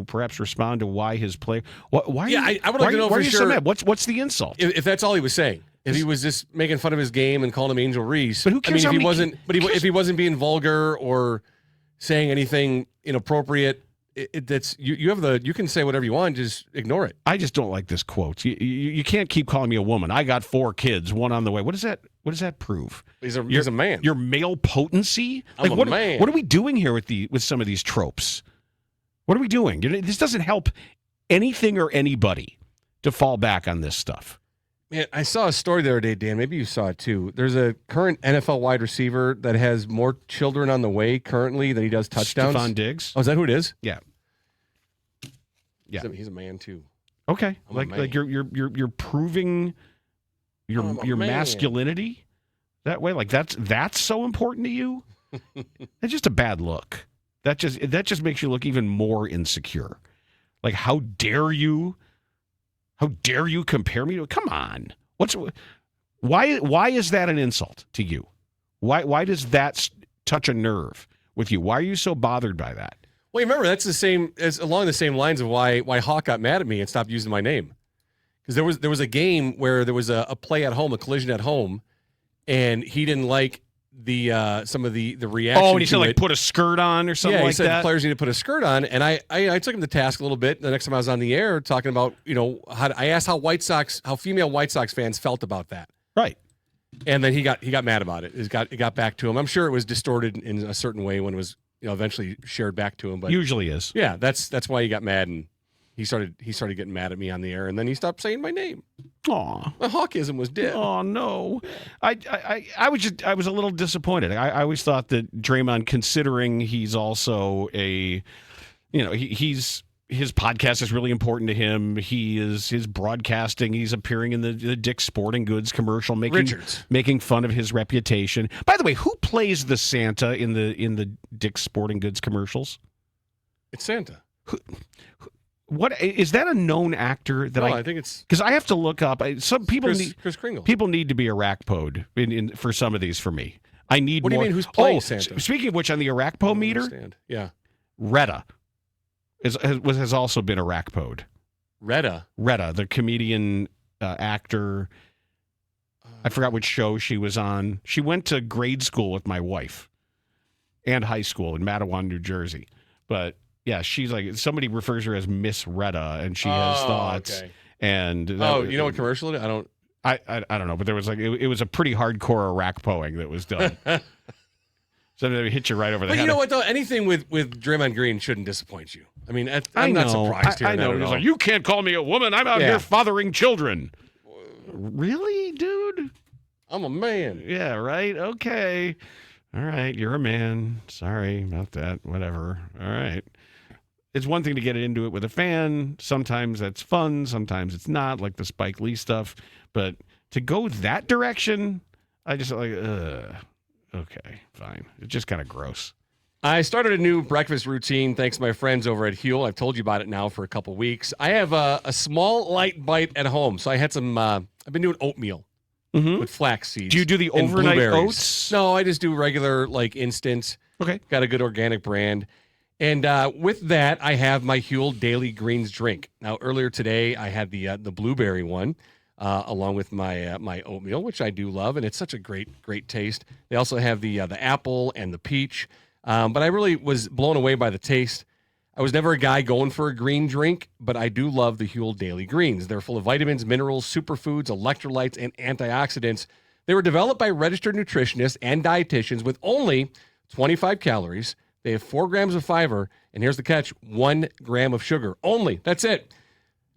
perhaps respond to why his play. Why? I would like to know for sure. So mad? What's the insult? If that's all he was saying, if he was just making fun of his game and calling him Angel Reese, but who cares? If he wasn't being vulgar or saying anything inappropriate, you can say whatever you want, just ignore it. I just don't like this quote. You can't keep calling me a woman. I got 4 kids, one on the way. What does that prove? He's a man. Your male potency? I'm a man. What are we doing here with some of these tropes? What are we doing? This doesn't help anything or anybody to fall back on this stuff. Man, I saw a story the other day, Dan. Maybe you saw it too. There's a current NFL wide receiver that has more children on the way currently than he does touchdowns. Stephon Diggs. Oh, is that who it is? Yeah. He's a man too. Okay, like you're proving your masculinity that way. Like that's so important to you. That's just a bad look. That just makes you look even more insecure. Like, how dare you? How dare you compare me to? Come on. Why is that an insult to you? Why does that touch a nerve with you? Why are you so bothered by that? Well, you remember that's along the same lines of why Hawk got mad at me and stopped using my name. Because there was a game where there was a play at home, a collision at home, and he didn't like the some of the reaction. Oh, and he said like put a skirt on or something like that. Yeah, he said players need to put a skirt on, and I took him to task a little bit. The next time I was on the air talking about I asked how female White Sox fans felt about that. Right. And then he got mad about it. It got back to him. I'm sure it was distorted in a certain way when it was eventually shared back to him. But usually is. Yeah, that's why he got mad, and he started getting mad at me on the air, and then he stopped saying my name. Aw, the Hawkism was dead. Oh no, I was a little disappointed. I always thought that Draymond, considering he's also his podcast is really important to him. His broadcasting. He's appearing in the Dick's Sporting Goods commercial, making fun of his reputation. By the way, who plays the Santa in the Dick's Sporting Goods commercials? It's Santa. What is that, a known actor that I think it's because I have to look up. Some people Chris Kringle. People need to be Iraq-po'd for some of these for me. I need what more. What do you mean? Who's playing Santa? Speaking of which, on the Iraq-po meter, yeah, Retta has also been Iraq-po'd. Retta, the comedian actor. I forgot which show she was on. She went to grade school with my wife and high school in Matawan, New Jersey, but. Yeah, she's like, somebody refers her as Miss Retta, and she has thoughts. Okay. And you know what commercial it is? I don't know, but there was it was a pretty hardcore Iraq-poing that was done. So they hit you right over the head. But you know what though? Anything with Draymond Green shouldn't disappoint you. I mean, I'm not surprised here. I know. He's like, you can't call me a woman. I'm out here fathering children. Really, dude? I'm a man. Yeah, right. Okay. All right, you're a man. Sorry about that. Whatever. All right. It's one thing to get into it with a fan. Sometimes that's fun. Sometimes it's not, like the Spike Lee stuff. But to go that direction, I just like, okay, fine. It's just kind of gross. I started a new breakfast routine thanks to my friends over at Huel. I've told you about it now for a couple weeks. I have a small light bite at home. So I had some, I've been doing oatmeal with flax seeds. Do you do the overnight oats? No, I just do regular, like instant. Okay. Got a good organic brand. And with that, I have my Huel Daily Greens drink. Now, earlier today, I had the blueberry one along with my oatmeal, which I do love, and it's such a great taste. They also have the apple and the peach, but I really was blown away by the taste. I was never a guy going for a green drink, but I do love the Huel Daily Greens. They're full of vitamins, minerals, superfoods, electrolytes, and antioxidants. They were developed by registered nutritionists and dietitians with only 25 calories. They have 4 grams of fiber, and here's the catch, 1 gram of sugar. Only. That's it.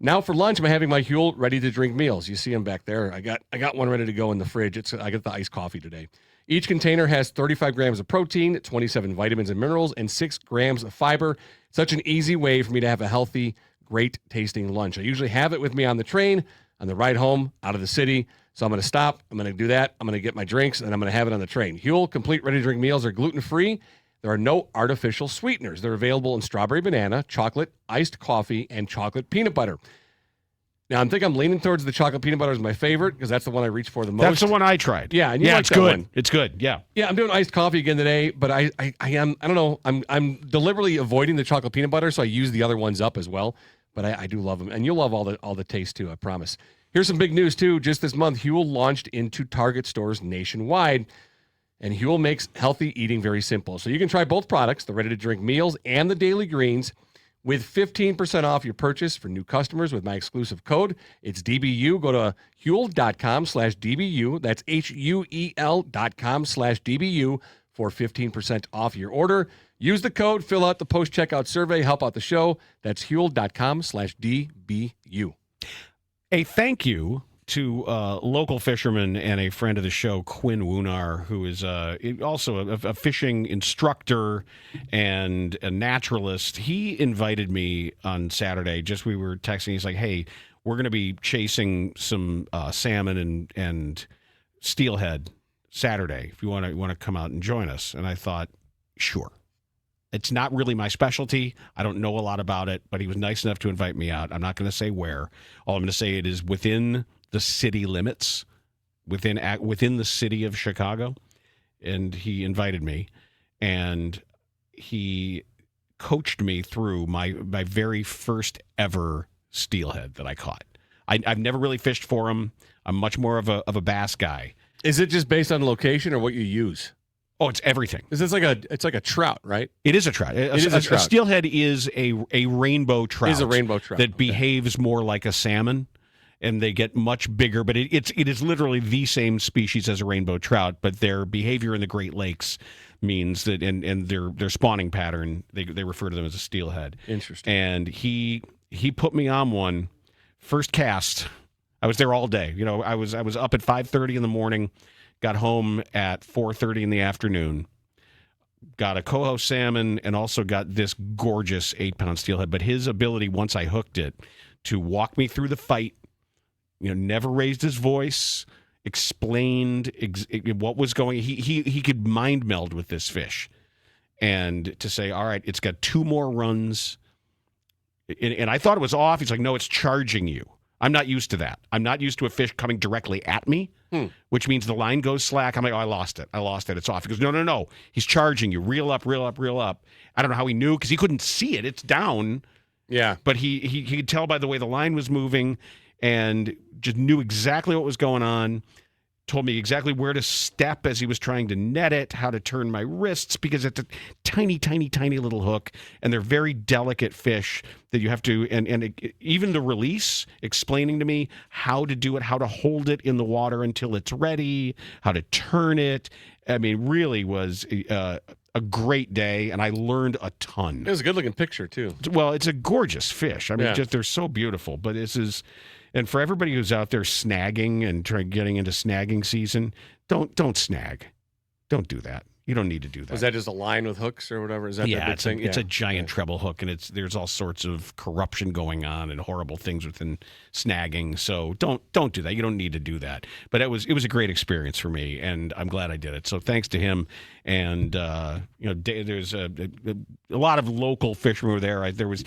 Now for lunch, I'm having my Huel ready-to-drink meals. You see them back there. I got one ready to go in the fridge. I got the iced coffee today. Each container has 35 grams of protein, 27 vitamins and minerals, and 6 grams of fiber. Such an easy way for me to have a healthy, great-tasting lunch. I usually have it with me on the train, on the ride home, out of the city. So I'm going to stop. I'm going to do that. I'm going to get my drinks, and I'm going to have it on the train. Huel Complete Ready-to-Drink meals are gluten-free. There are no artificial sweeteners. They're available in strawberry banana, chocolate, iced coffee, and chocolate peanut butter. Now, I'm leaning towards the chocolate peanut butter as my favorite because that's the one I reach for the most. That's the one I tried. Yeah, and you like it's that good. one. It's good. Yeah. Yeah, I'm doing iced coffee again today, but I don't know. I'm deliberately avoiding the chocolate peanut butter, so I use the other ones up as well. But I do love them, and you'll love all the taste too. I promise. Here's some big news too. Just this month, Huel launched into Target stores nationwide, and Huel makes healthy eating very simple. So you can try both products, the ready-to-drink meals and the daily greens, with 15% off your purchase for new customers with my exclusive code. It's DBU. Go to Huel.com/DBU. That's HUEL.com/DBU for 15% off your order. Use the code, fill out the post-checkout survey, help out the show. That's Huel.com/DBU. A thank you to local fisherman and a friend of the show, Quinn Woonar, who is also a fishing instructor and a naturalist. He invited me on Saturday. We were texting. He's like, "Hey, we're going to be chasing some salmon and steelhead Saturday. If you want to come out and join us." And I thought, sure. It's not really my specialty. I don't know a lot about it, but he was nice enough to invite me out. I'm not going to say where. All I'm going to say it is within the city limits, within the city of Chicago, and he invited me, and he coached me through my very first ever steelhead that I caught. I've never really fished for him. I'm much more of a bass guy. Is it just based on location or what you use? Oh, it's everything. It's like a trout, right? It is a trout. A steelhead is a rainbow trout. It is a rainbow trout that behaves more like a salmon, and they get much bigger. But it is literally the same species as a rainbow trout, but their behavior in the Great Lakes means that, and their spawning pattern, they refer to them as a steelhead. Interesting. And he put me on one first cast. I was there all day. I was up at 5:30 in the morning. Got home at 4:30 in the afternoon, got a coho salmon, and also got this gorgeous 8-pound steelhead. But his ability, once I hooked it, to walk me through the fight, never raised his voice, explained what was going. He could mind meld with this fish, and to say, all right, it's got 2 more runs, and I thought it was off. He's like, no, it's charging you. I'm not used to that. I'm not used to a fish coming directly at me, which means the line goes slack. I'm like, oh, I lost it. It's off. He goes, no. He's charging you. Reel up. I don't know how he knew because he couldn't see it. It's down. Yeah. But he could tell by the way the line was moving and just knew exactly what was going on. Told me exactly where to step as he was trying to net it, how to turn my wrists, because it's a tiny, tiny, tiny little hook, and they're very delicate fish that you have to, and even the release, explaining to me how to do it, how to hold it in the water until it's ready, how to turn it. I mean, really was a great day, and I learned a ton. It was a good-looking picture, too. Well, it's a gorgeous fish. I mean, they're so beautiful, but this is... And for everybody who's out there snagging and getting into snagging season, don't snag. Don't do that. You don't need to do that. Was that just a line with hooks or whatever? Is that the big thing? It's a giant treble hook, and there's all sorts of corruption going on and horrible things within snagging. So don't do that. You don't need to do that. But it was a great experience for me, and I'm glad I did it. So thanks to him. And there's a lot of local fishermen were there. There was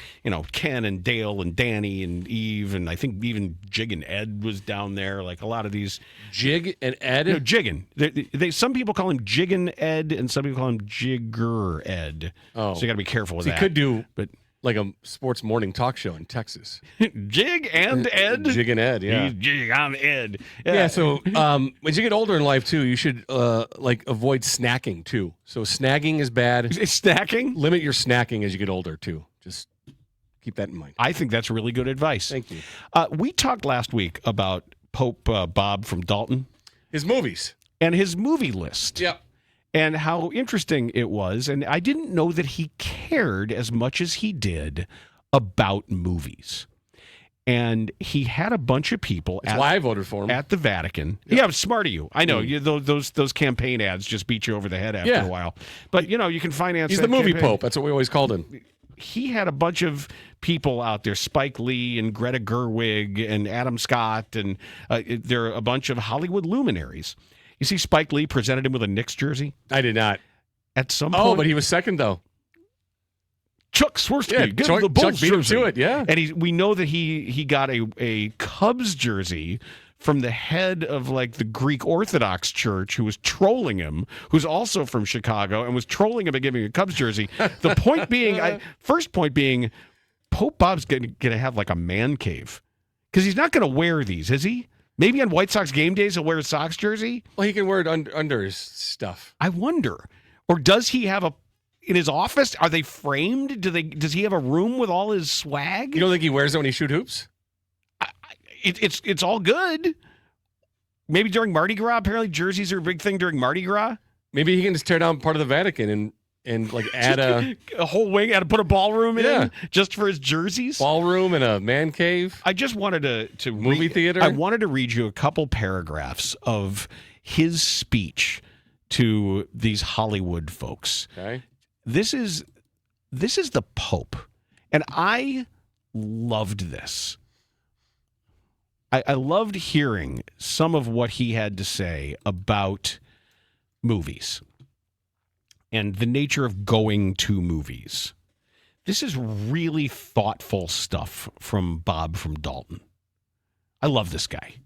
Ken and Dale and Danny and Eve, and I think even Jig and Ed was down there. Like a lot of these Jig and Ed. No, Jiggin. Some people call him Jiggin Ed, and some people call him Jigger Ed. Oh, so you got to be careful with that. He could do, but like a sports morning talk show in Texas. Jig and Ed. Jig and Ed. Yeah. He's Jig on Ed. Yeah. So as you get older in life too, you should avoid snacking too. So snagging is bad. Snacking? Limit your snacking as you get older too. Just keep that in mind. I think that's really good advice. Thank you. We talked last week about Pope Bob from Dalton. His movies. And his movie list. Yep. And how interesting it was. And I didn't know that he cared as much as he did about movies. And he had a bunch of people That's why I voted for him. at the Vatican. Yeah, smart of you. I know those campaign ads just beat you over the head after a while. But you can finance. He's that the movie campaign. pope. That's what we always called him. He had a bunch of people out there, Spike Lee and Greta Gerwig and Adam Scott, and there are a bunch of Hollywood luminaries. You see, Spike Lee presented him with a Knicks jersey. I did not. At some point. Oh, but he was second though. Chuck Swirsky, Yeah, give Chuck- him the Bulls Chuck beat him jersey. to it, yeah. And we know that he got a Cubs jersey from the head of like the Greek Orthodox Church, who was trolling him, who's also from Chicago, and was trolling him by giving a Cubs jersey. The point being, first point being, Pope Bob's going to have like a man cave because he's not going to wear these, is he? Maybe on White Sox game days he'll wear a Sox jersey. Well, he can wear it under his stuff. I wonder, or does he have in his office? Are they framed? Does he have a room with all his swag? You don't think he wears it when he shoot hoops? It's all good. Maybe during Mardi Gras. Apparently, jerseys are a big thing during Mardi Gras. Maybe he can just tear down part of the Vatican and like add a whole wing, put a ballroom in just for his jerseys. Ballroom and a man cave. I just wanted to movie theater. I wanted to read you a couple paragraphs of his speech to these Hollywood folks. Okay. This is the Pope, and I loved this. I loved hearing some of what he had to say about movies and the nature of going to movies. This is really thoughtful stuff from Bob from Dalton. I love this guy.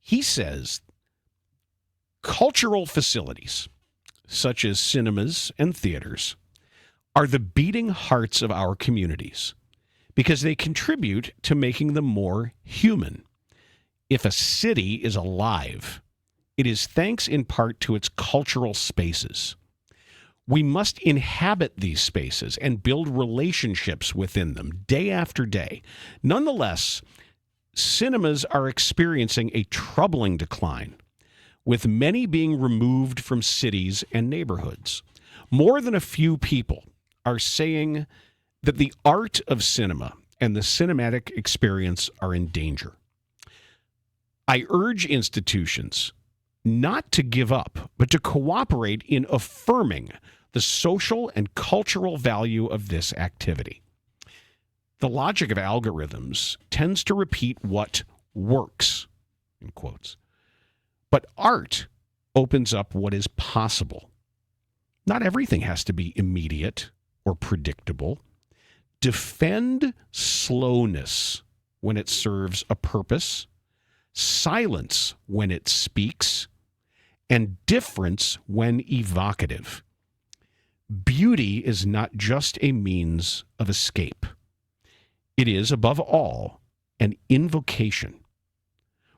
He says cultural facilities, such as cinemas and theaters, are the beating hearts of our communities because they contribute to making them more human. If a city is alive, it is thanks in part to its cultural spaces. We must inhabit these spaces and build relationships within them day after day. Nonetheless, cinemas are experiencing a troubling decline, with many being removed from cities and neighborhoods. More than a few people are saying that the art of cinema and the cinematic experience are in danger. I urge institutions not to give up, but to cooperate in affirming the social and cultural value of this activity. The logic of algorithms tends to repeat what works, in quotes. But art opens up what is possible. Not everything has to be immediate or predictable. Defend slowness when it serves a purpose, silence when it speaks, and difference when evocative. Beauty is not just a means of escape. It is, above all, an invocation.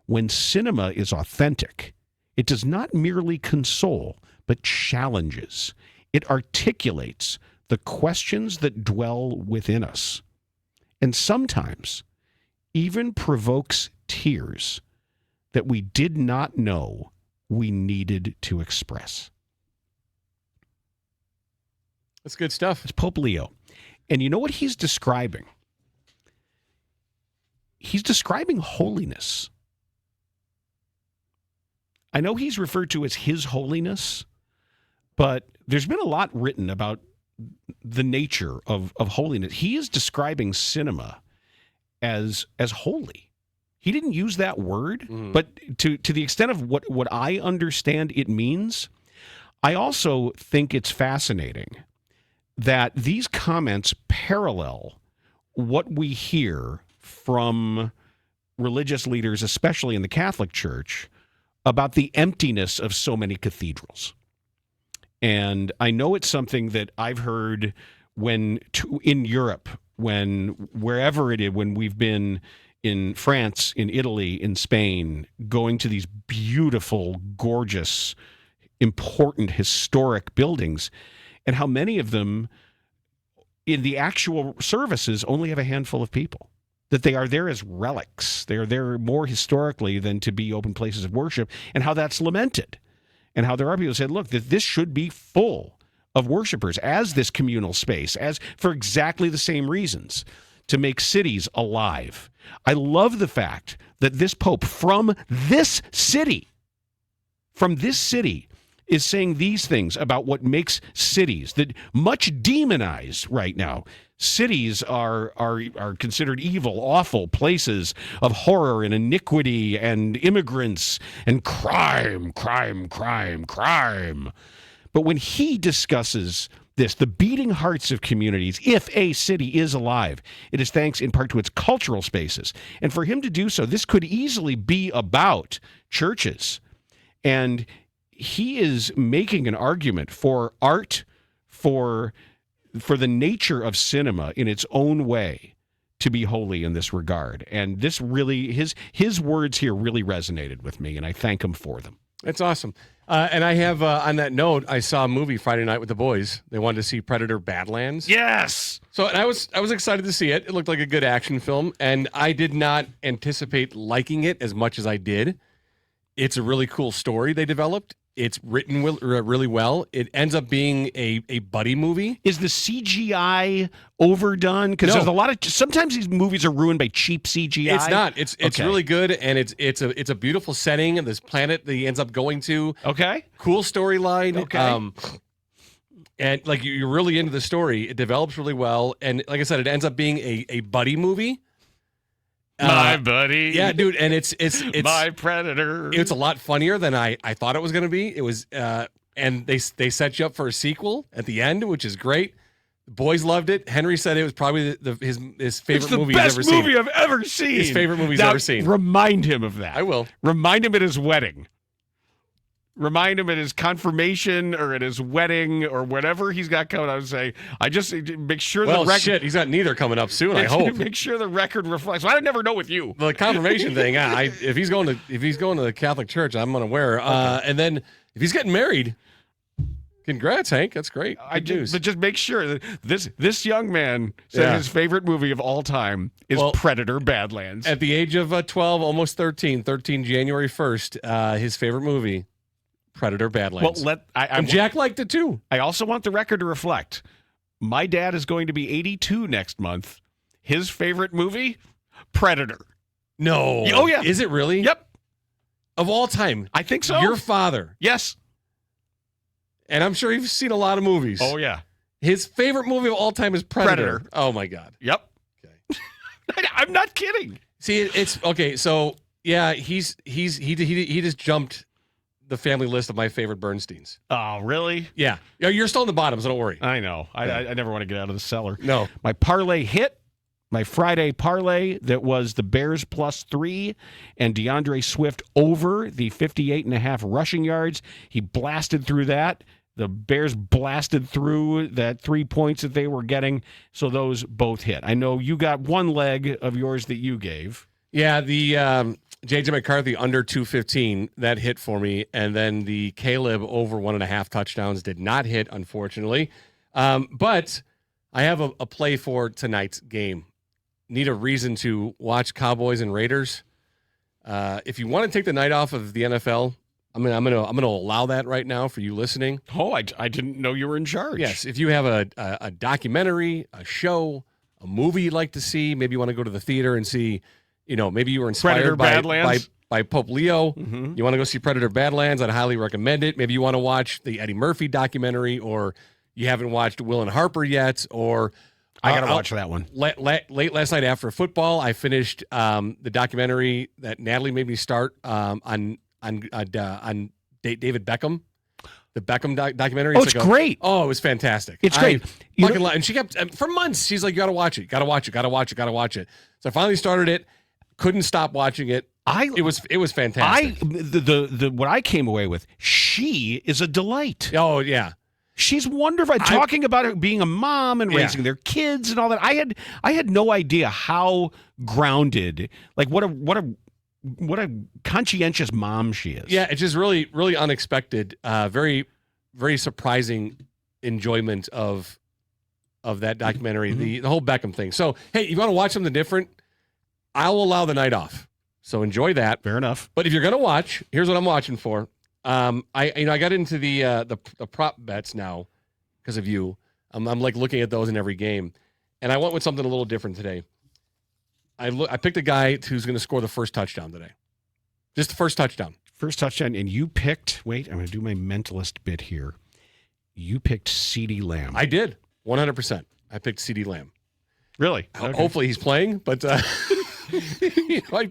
When cinema is authentic, it does not merely console, but challenges. It articulates the questions that dwell within us, and sometimes even provokes tears that we did not know we needed to express. That's good stuff. It's Pope Leo. And you know what he's describing? He's describing holiness. I know he's referred to as His Holiness, but there's been a lot written about the nature of holiness. He is describing cinema as holy. He didn't use that word, but to the extent of what I understand it means, I also think it's fascinating that these comments parallel what we hear from religious leaders, especially in the Catholic Church, about the emptiness of so many cathedrals. And I know it's something that I've heard in Europe, wherever it is, when we've been in France, in Italy, in Spain, going to these beautiful, gorgeous, important, historic buildings, and how many of them in the actual services only have a handful of people, that they are there as relics. They are there more historically than to be open places of worship, and how that's lamented. And how there are people who said, look, that this should be full of worshipers as this communal space, as for exactly the same reasons, to make cities alive. I love the fact that this Pope from this city, is saying these things about what makes cities that much demonized right now. Cities are considered evil, awful places of horror and iniquity and immigrants and crime. But when he discusses this, the beating hearts of communities, if a city is alive, it is thanks in part to its cultural spaces. And for him to do so, this could easily be about churches. And he is making an argument for art, for the nature of cinema in its own way to be holy in this regard. And this really, his words here really resonated with me, and I thank him for them. That's awesome. And I have, on that note, I saw a movie Friday night with the boys. They wanted to see Predator Badlands. Yes! So and I was excited to see it. It looked like a good action film, and I did not anticipate liking it as much as I did. It's a really cool story they developed. It's written really well. It ends up being a buddy movie. Is the CGI overdone? Because there's a lot of sometimes these movies are ruined by cheap CGI. It's not. It's really good, and it's a beautiful setting. And this planet that he ends up going to. Okay. Cool storyline. Okay. And like you're really into the story. It develops really well, and like I said, it ends up being a buddy movie. My buddy. Yeah, dude, and it's my Predator. It's a lot funnier than I thought it was going to be. It was, and they set you up for a sequel at the end, which is great. The boys loved it. Henry said it was probably his favorite movie he's ever seen. It's the best movie I've ever seen. His favorite movie he's ever seen. Remind him of that. I will. Remind him at his wedding. Remind him at his confirmation or at his wedding or whatever he's got coming up and say, I just make sure the record. Shit, he's got neither coming up soon, I hope. Make sure the record reflects. Well, I never know with you. The confirmation thing, if he's going to the Catholic Church, I'm unaware. Okay. And then if he's getting married, congrats, Hank. That's great. But just make sure that this young man said his favorite movie of all time is Predator Badlands. At the age of 12, almost 13 January 1st, his favorite movie, Predator Badlands. Well, and Jack liked it too. I also want the record to reflect. My dad is going to be 82 next month. His favorite movie, Predator. No. Oh, yeah. Is it really? Yep. Of all time. I think so. Your father. Yes. And I'm sure you've seen a lot of movies. Oh, yeah. His favorite movie of all time is Predator. Oh, my God. Yep. Okay. I'm not kidding. See, it's okay. So, yeah, he just jumped the family list of my favorite Bernsteins. Oh, really? Yeah. You're still in the bottom, so don't worry. I know. I never want to get out of the cellar. No. My parlay hit, my Friday parlay that was the Bears +3 and DeAndre Swift over the 58.5 rushing yards. He blasted through that. The Bears blasted through that 3 points that they were getting. So those both hit. I know you got one leg of yours that you gave. Yeah, the J.J. McCarthy under 215, that hit for me. And then the Caleb over 1.5 touchdowns did not hit, unfortunately. But I have a play for tonight's game. Need a reason to watch Cowboys and Raiders. If you want to take the night off of the NFL, I'm gonna allow that right now for you listening. Oh, I didn't know you were in charge. Yes, if you have a documentary, a show, a movie you'd like to see, maybe you want to go to the theater and see, maybe you were inspired by Pope Leo. Mm-hmm. You want to go see Predator Badlands, I'd highly recommend it. Maybe you want to watch the Eddie Murphy documentary, or you haven't watched Will and Harper yet, or I got to watch that one. Late last night after football, I finished the documentary that Natalie made me start on David Beckham. The Beckham documentary. Oh, it's great. Oh, it was fantastic. It's great. And she kept, for months, she's like, you got to watch it. Got to watch it. Got to watch it. Got to watch it. So I finally started it. Couldn't stop watching it. It was fantastic. What I came away with, she is a delight. Oh, yeah. She's wonderful. Talking about it being a mom and raising their kids and all that. I had no idea how grounded, like what a conscientious mom she is. Yeah, it's just really, really unexpected. Very, very surprising enjoyment of that documentary, the whole Beckham thing. So, hey, you want to watch something different? I'll allow the night off. So enjoy that. Fair enough. But if you're gonna watch, here's what I'm watching for. I got into the prop bets now because of you. I'm like looking at those in every game, and I went with something a little different today. I picked a guy who's going to score the first touchdown today. Just the first touchdown. First touchdown, and you picked, wait, I'm going to do my mentalist bit here. You picked CeeDee Lamb. I did, 100%. I picked CeeDee Lamb. Really? Okay. Hopefully he's playing, but I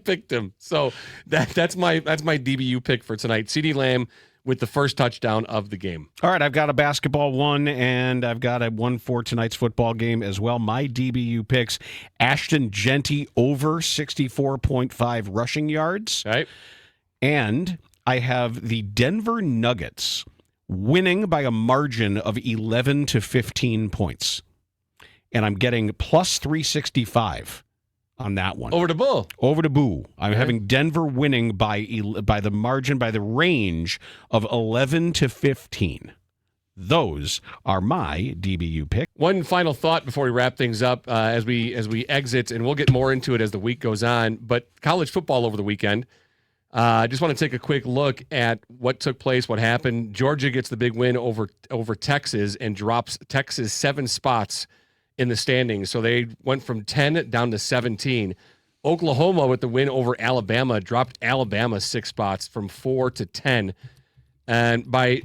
picked him. So that's my DBU pick for tonight. CeeDee Lamb with the first touchdown of the game. All right, I've got a basketball one, and I've got a one for tonight's football game as well. My DBU picks, Ashton Genty over 64.5 rushing yards. All right. And I have the Denver Nuggets winning by a margin of 11 to 15 points. And I'm getting plus 365 on that one. Over to Bull. Over to Boo. I'm having Denver winning by the margin, by the range of 11 to 15. Those are my DBU picks. One final thought before we wrap things up as we exit, and we'll get more into it as the week goes on. But college football over the weekend. I just want to take a quick look at what took place, what happened. Georgia gets the big win over Texas and drops Texas 7 spots in the standings. So they went from 10 down to 17. Oklahoma with the win over Alabama dropped Alabama 6 spots from 4 to 10. And by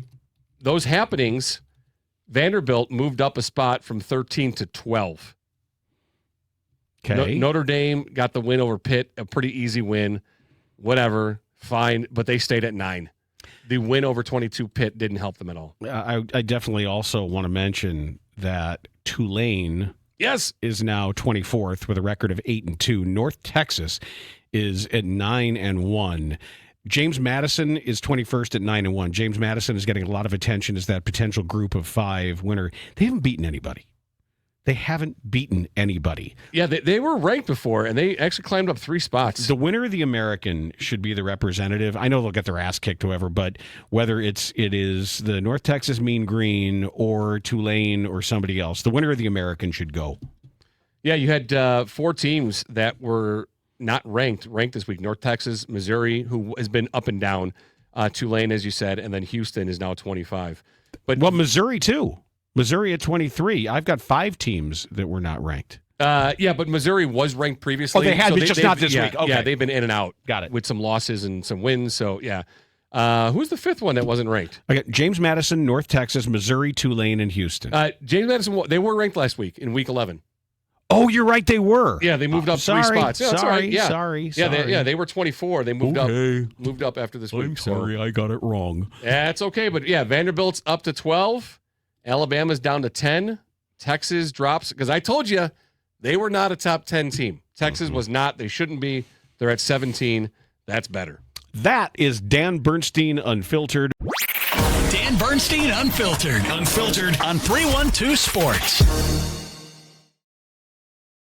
those happenings, Vanderbilt moved up a spot from 13 to 12. Okay. Notre Dame got the win over Pitt, a pretty easy win. Whatever, fine, but they stayed at 9. The win over 22 Pitt didn't help them at all. I definitely also want to mention that Tulane is now 24th with a record of 8-2. North Texas is at 9-1. James Madison is 21st at 9-1. James Madison is getting a lot of attention as that potential group of 5 winner. They haven't beaten anybody. Yeah, they were ranked before, and they actually climbed up 3 spots. The winner of the American should be the representative. I know they'll get their ass kicked, however, but whether it is the North Texas Mean Green or Tulane or somebody else, the winner of the American should go. Yeah, you had 4 teams that were not ranked this week. North Texas, Missouri, who has been up and down, Tulane, as you said, and then Houston is now 25. But Missouri, too. Missouri at 23. I've got 5 teams that were not ranked. Yeah, but Missouri was ranked previously. Oh, they had, just not this week. Okay. Yeah, they've been in and out. Got it. With some losses and some wins. So, yeah. Who's the 5th one that wasn't ranked? I got James Madison, North Texas, Missouri, Tulane, and Houston. James Madison, they were ranked last week in week 11. Oh, you're right. They were. Yeah, they moved up 3 spots. Yeah, sorry. Yeah, they were 24. They moved up after this week. I'm sorry, I got it wrong. That's okay. But, yeah, Vanderbilt's up to 12. Alabama's down to 10. Texas drops, because I told you they were not a top 10 team. Texas was not. They shouldn't be. They're at 17. That's better. That is Dan Bernstein Unfiltered. Dan Bernstein Unfiltered on 312 Sports.